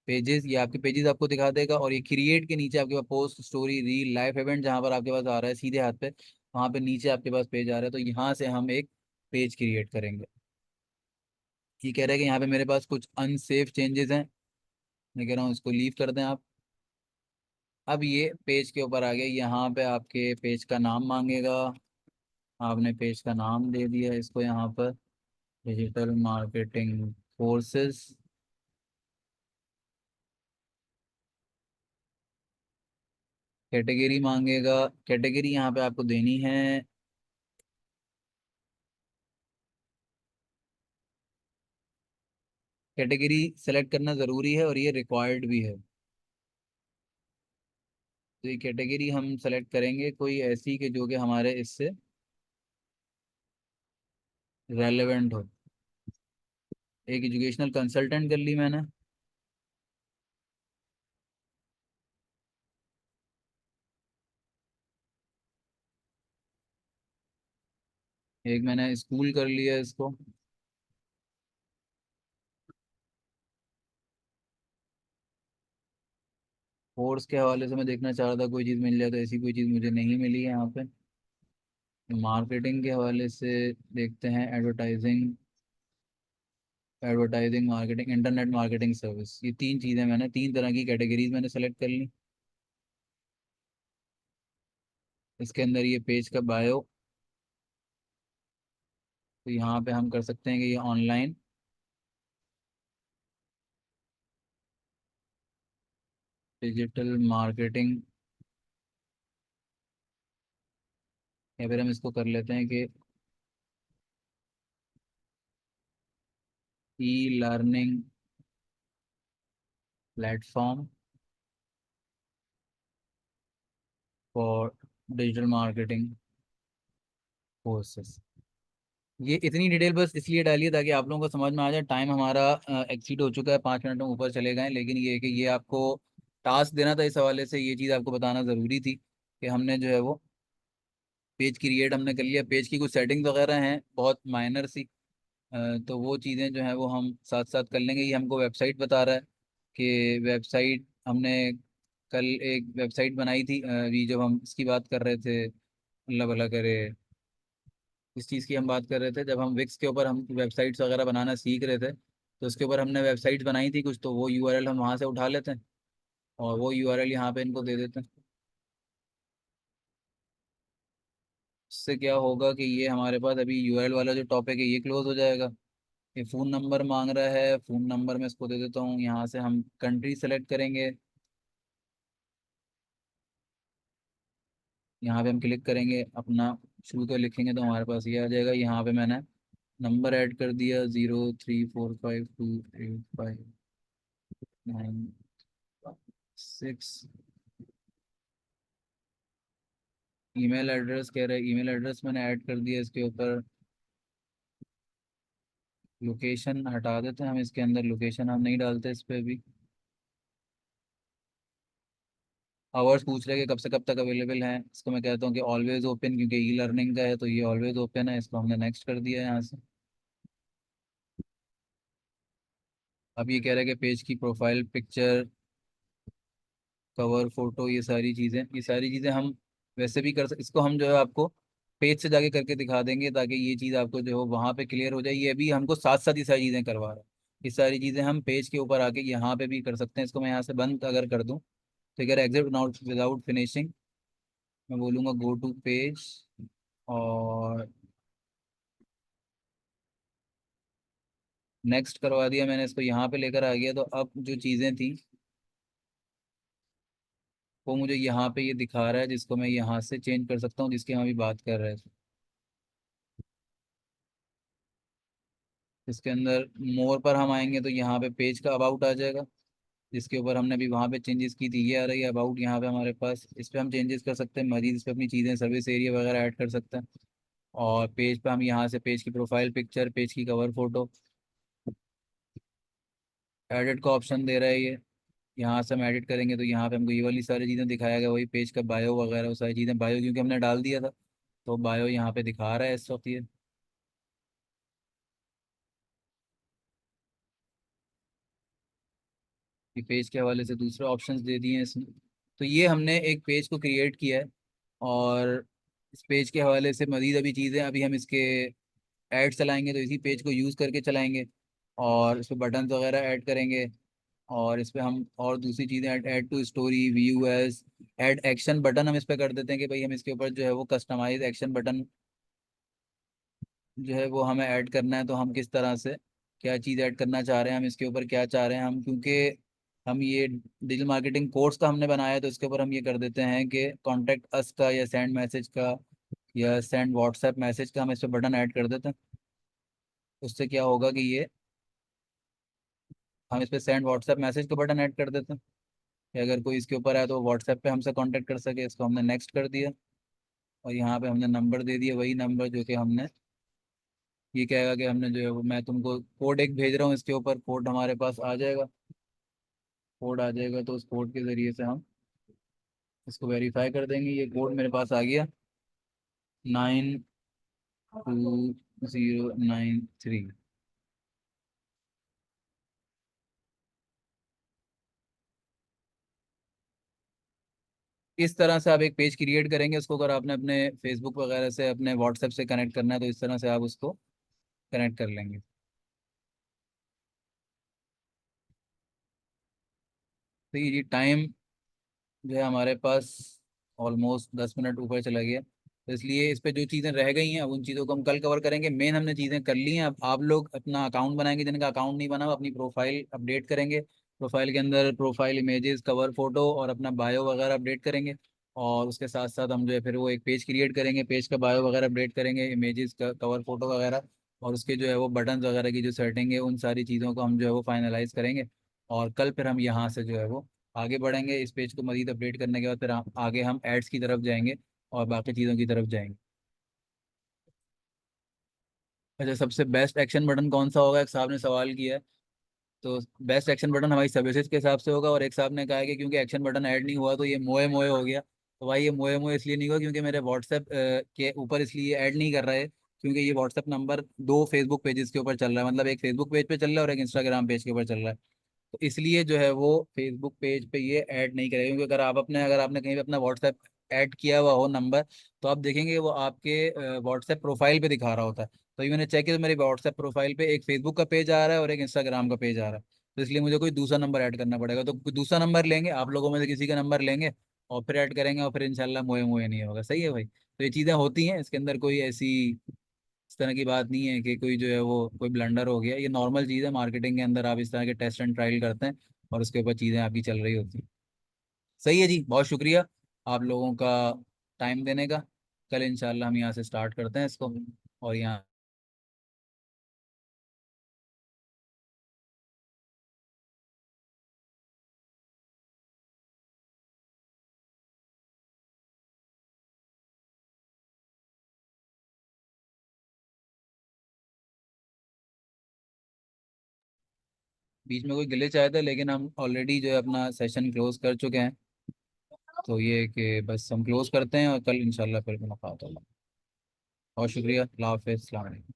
पेजेस। ये आपके पेजेस आपको दिखा देगा, और ये क्रिएट के नीचे आपके पास post, story, reel, live event जहाँ पर आपके पास आ रहा है सीधे हाथ पे, वहाँ पे नीचे आपके पास पेज आ रहा है। तो यहाँ से हम एक पेज क्रिएट करेंगे। ये कह रहा है कि यहाँ पे मेरे पास कुछ अनसेफ चेंजेस हैं, मैं कह रहा हूँ इसको लीव कर दें आप। अब ये पेज के ऊपर आ गया, यहाँ पे आपके पेज का नाम मांगेगा। आपने पेज का नाम दे दिया इसको यहाँ पर, डिजिटल मार्केटिंग कोर्सेज। कैटेगरी मांगेगा, कैटेगरी यहाँ पे आपको देनी है, कैटेगरी सेलेक्ट करना ज़रूरी है और ये रिक्वायर्ड भी है। तो ये कैटेगरी हम सेलेक्ट करेंगे कोई ऐसी कि जो कि हमारे इससे रेलेवेंट हो। एक एजुकेशनल कंसल्टेंट कर ली मैंने। एक मैंने स्कूल कर लिया इसको। कोर्स के हवाले से मैं देखना चाह रहा था कोई चीज़ मिल जाए, तो ऐसी कोई चीज़ मुझे नहीं मिली है यहाँ पे। मार्केटिंग के हवाले से देखते हैं, advertising, advertising marketing, internet marketing service. ये तीन चीज़ें मैंने, तीन तरह की कैटेगरीज मैंने सेलेक्ट कर ली। इसके अंदर ये पेज का बायो, तो यहाँ पे हम कर सकते हैं कि ये ऑनलाइन डिजिटल मार्केटिंग, या फिर हम इसको कर लेते हैं कि e learning platform for digital marketing courses. ये इतनी डिटेल बस इसलिए डालिए ताकि आप लोगों को समझ में आ जाए। टाइम हमारा एक्सीड हो चुका है, 5 मिनट में ऊपर चले गए, लेकिन ये है कि ये आपको टास्क देना था, इस हवाले से ये चीज़ आपको बताना ज़रूरी थी कि हमने जो है वो पेज क्रिएट हमने कर लिया। पेज की कुछ सेटिंग्स वगैरह हैं बहुत माइनर सी, तो वो चीज़ें जो हैं वो हम साथ साथ कर लेंगे। ये हमको वेबसाइट बता रहा है कि वेबसाइट हमने कल एक वेबसाइट बनाई थी, अभी जब हम इसकी बात कर रहे थे, अल्लाह भला करे, इस चीज़ की हम बात कर रहे थे जब हम विक्स के ऊपर हम वेबसाइट्स वगैरह बनाना सीख रहे थे, तो उसके ऊपर हमने वेबसाइट्स बनाई थी कुछ, तो वो यूआरएल हम वहाँ से उठा लेते हैं और वो यूआरएल यहाँ पे इनको दे देते हैं। इससे क्या होगा कि ये हमारे पास अभी यूआरएल वाला जो टॉपिक है ये क्लोज हो जाएगा। ये फ़ोन नंबर मांग रहा है, फ़ोन नंबर मैं इसको दे देता हूँ। यहाँ से हम कंट्री सेलेक्ट करेंगे, यहाँ पे हम क्लिक करेंगे, अपना शुरू का लिखेंगे तो हमारे पास ये आ जाएगा। यहाँ पे मैंने नंबर ऐड कर दिया 034528596। ईमेल एड्रेस कह रहे हैं, ईमेल एड्रेस मैंने ऐड कर दिया इसके ऊपर। लोकेशन हटा देते हैं हम, इसके अंदर लोकेशन हम नहीं डालते इस पे भी। आवर्स पूछ रहे हैं कि कब से कब तक अवेलेबल हैं, इसको मैं कहता हूँ कि ऑलवेज ओपन, क्योंकि ई लर्निंग का है तो ये ऑलवेज ओपन है। इसको हमने नेक्स्ट कर दिया है यहाँ से। अब ये कह रहा है कि पेज की प्रोफाइल पिक्चर, कवर फोटो, ये सारी चीज़ें हम वैसे भी कर इसको हम जो है आपको पेज से जाके करके दिखा देंगे ताकि ये चीज़ आपको जो है वहाँ पे क्लियर हो जाए। ये अभी हमको साथ साथ ये सारी चीज़ें करवा रहा है। ये सारी चीज़ें हम पेज के ऊपर आके यहाँ पे भी कर सकते हैं। इसको मैं यहाँ से बंद अगर कर दूँ तो अगर एग्जिट नॉट विदाउट फिनिशिंग, मैं बोलूँगा गो टू पेज, और नेक्स्ट करवा दिया मैंने, इसको यहाँ पे लेकर आ गया। तो अब जो चीज़ें थी वो मुझे यहाँ पे ये दिखा रहा है, जिसको मैं यहाँ से चेंज कर सकता हूँ, जिसकी हम अभी बात कर रहे थे। इसके अंदर मोर पर हम आएंगे तो यहाँ पे पेज का अबाउट आ जाएगा, जिसके ऊपर हमने अभी वहाँ पे चेंजेस की थी, ये आ रही है अबाउट यहाँ पे हमारे पास। इस पे हम चेंजेस कर सकते हैं, मजीद इस पे अपनी चीज़ें सर्विस एरिया वगैरह ऐड कर सकते हैं। और पेज पे हम यहाँ से पेज की प्रोफाइल पिक्चर, पेज की कवर फोटो, एडिट का ऑप्शन दे रहा है ये। यहाँ से हम एडिट करेंगे तो यहाँ पे हमको ये वाली सारी चीज़ें दिखाया गया, वही पेज का बायो वगैरह वो सारी चीज़ें। बायो क्योंकि हमने डाल दिया था तो बायो यहाँ पे दिखा रहा है इस वक्त ये। पेज के हवाले से दूसरे ऑप्शंस दे दिए हैं इसने। तो ये हमने एक पेज को क्रिएट किया है, और इस पेज के हवाले से मज़ीद अभी चीज़ें, अभी हम इसके ऐड चलाएंगे तो इसी पेज को यूज़ करके चलाएंगे, और इस पर बटन वगैरह ऐड करेंगे। और इस पे हम और दूसरी चीज़ें add to story, view as, add action button हम इस पे कर देते हैं कि भाई हम इसके ऊपर जो है वो कस्टमाइज एक्शन बटन जो है वो हमें ऐड करना है। तो हम किस तरह से क्या चीज़ ऐड करना चाह रहे हैं, हम इसके ऊपर क्या चाह रहे हैं हम, क्योंकि हम ये डिजिटल मार्केटिंग कोर्स का हमने बनाया है, तो इसके ऊपर हम ये कर देते हैं कि कॉन्टेक्ट अस का या सेंड मैसेज का या सेंड व्हाट्सएप मैसेज का हम इस पर बटन ऐड कर देते हैं। उससे क्या होगा कि ये हम इस पर सेंड व्हाट्सएप मैसेज का बटन ऐड कर देते हैं कि अगर कोई इसके ऊपर है तो व्हाट्सएप पे हमसे कांटेक्ट कर सके। इसको हमने नेक्स्ट कर दिया, और यहाँ पे हमने नंबर दे दिया, वही नंबर जो कि हमने, ये कहेगा कि हमने जो है वो, मैं तुमको कोड एक भेज रहा हूँ, इसके ऊपर कोड हमारे पास आ जाएगा। कोड आ जाएगा तो उस कोड के ज़रिए से हम इसको वेरीफाई कर देंगे। ये कोड मेरे पास आ गया, 920093। इस तरह से आप एक पेज क्रिएट करेंगे उसको, अगर आपने अपने फेसबुक वगैरह से अपने व्हाट्सएप से कनेक्ट करना है तो इस तरह से आप उसको कनेक्ट कर लेंगे। तो ये टाइम जो है हमारे पास ऑलमोस्ट 10 मिनट ऊपर चला गया, तो इसलिए इस पे जो चीज़ें रह गई हैं अब उन चीज़ों को हम कल कवर करेंगे। मेन हमने चीज़ें कर ली हैं, अब आप लोग अपना अकाउंट बनाएंगे, जिनका अकाउंट नहीं बना वो अपनी प्रोफाइल अपडेट करेंगे। प्रोफाइल के अंदर प्रोफाइल इमेजेस, कवर फोटो और अपना बायो वगैरह अपडेट करेंगे। और उसके साथ साथ हम जो है फिर वो एक पेज क्रिएट करेंगे, पेज का बायो वगैरह अपडेट करेंगे, इमेजेस का कवर फोटो वगैरह, और उसके जो है वो बटन वगैरह की जो सेटिंग है उन सारी चीज़ों को हम जो है वो फाइनलाइज करेंगे। और कल फिर हम यहाँ से जो है वो आगे बढ़ेंगे। इस पेज को मज़ीद अपडेट करने के बाद फिर आगे हम एड्स की तरफ जाएंगे और बाकी चीज़ों की तरफ जाएंगे। अच्छा, सबसे बेस्ट एक्शन बटन कौन सा होगा, एक साहब ने सवाल किया है। तो बेस्ट एक्शन बटन हमारी सर्विसेज के हिसाब से होगा, और एक साहब ने कहा है कि क्योंकि एक्शन बटन ऐड नहीं हुआ तो ये मोए मोए हो गया। तो भाई ये मोए मोए इसलिए नहीं हुआ क्योंकि मेरे व्हाट्सएप के ऊपर इसलिए ऐड नहीं कर रहा है, क्योंकि ये व्हाट्सएप नंबर दो फेसबुक पेजेस के ऊपर चल रहा है, मतलब एक फेसबुक पेज पे चल रहा है और एक इंस्टाग्राम पेज के ऊपर चल रहा है। तो इसलिए जो है वो फेसबुक पेज पे ये ऐड नहीं करेगा, क्योंकि अगर आपने कहीं पे अपना व्हाट्सएप ऐड किया हुआ हो नंबर, तो आप देखेंगे वो आपके व्हाट्सएप प्रोफाइल पे दिखा रहा होता है। तो ये मैंने चेक किया तो मेरे व्हाट्सएप प्रोफाइल पे एक फेसबुक का पेज आ रहा है और एक इंस्टाग्राम का पेज आ रहा है। तो इसलिए मुझे कोई दूसरा नंबर ऐड करना पड़ेगा, तो कोई दूसरा नंबर लेंगे, आप लोगों में से किसी का नंबर लेंगे और फिर ऐड करेंगे, और फिर इंशाल्लाह मोए मोए नहीं होगा। सही है भाई, तो ये चीज़ें होती हैं, इसके अंदर कोई ऐसी इस तरह की बात नहीं है कि कोई जो है वो कोई ब्लंडर हो गया। ये नॉर्मल चीज़ है, मार्केटिंग के अंदर आप इस तरह के टेस्ट एंड ट्रायल करते हैं और उसके ऊपर चीज़ें आपकी चल रही होती हैं। सही है जी, बहुत शुक्रिया आप लोगों का टाइम देने का। कल इंशाल्लाह हम यहाँ से स्टार्ट करते हैं इसको, और यहाँ बीच में कोई ग्लिच आया था, लेकिन हम ऑलरेडी जो है अपना सेशन क्लोज कर चुके हैं। तो ये कि बस हम क्लोज करते हैं और कल इंशाल्लाह फिर मुलाकात होगा। बहुत शुक्रिया, अल्लाह हाफिज़, अस्सलाम वालेकुम।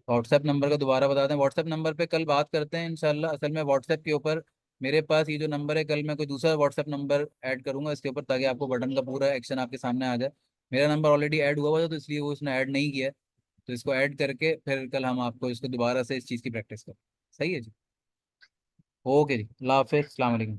व्हाट्सएप नंबर का दोबारा बता दें, व्हाट्सएप नंबर पे कल बात करते हैं इंशाल्लाह। असल में व्हाट्सएप के ऊपर मेरे पास ये जो नंबर है, कल मैं कोई दूसरा व्हाट्सएप नंबर ऐड करूंगा इसके ऊपर, ताकि आपको बटन का पूरा एक्शन आपके सामने आ जाए। मेरा नंबर ऑलरेडी ऐड हुआ हुआ था, तो इसलिए वो उसने ऐड नहीं किया है। तो इसको ऐड करके फिर कल हम आपको इसको दोबारा से इस चीज़ की प्रैक्टिस करें। सही है जी। ओके जी, अल्लाह हाफिज़, अस्सलाम वालेकुम।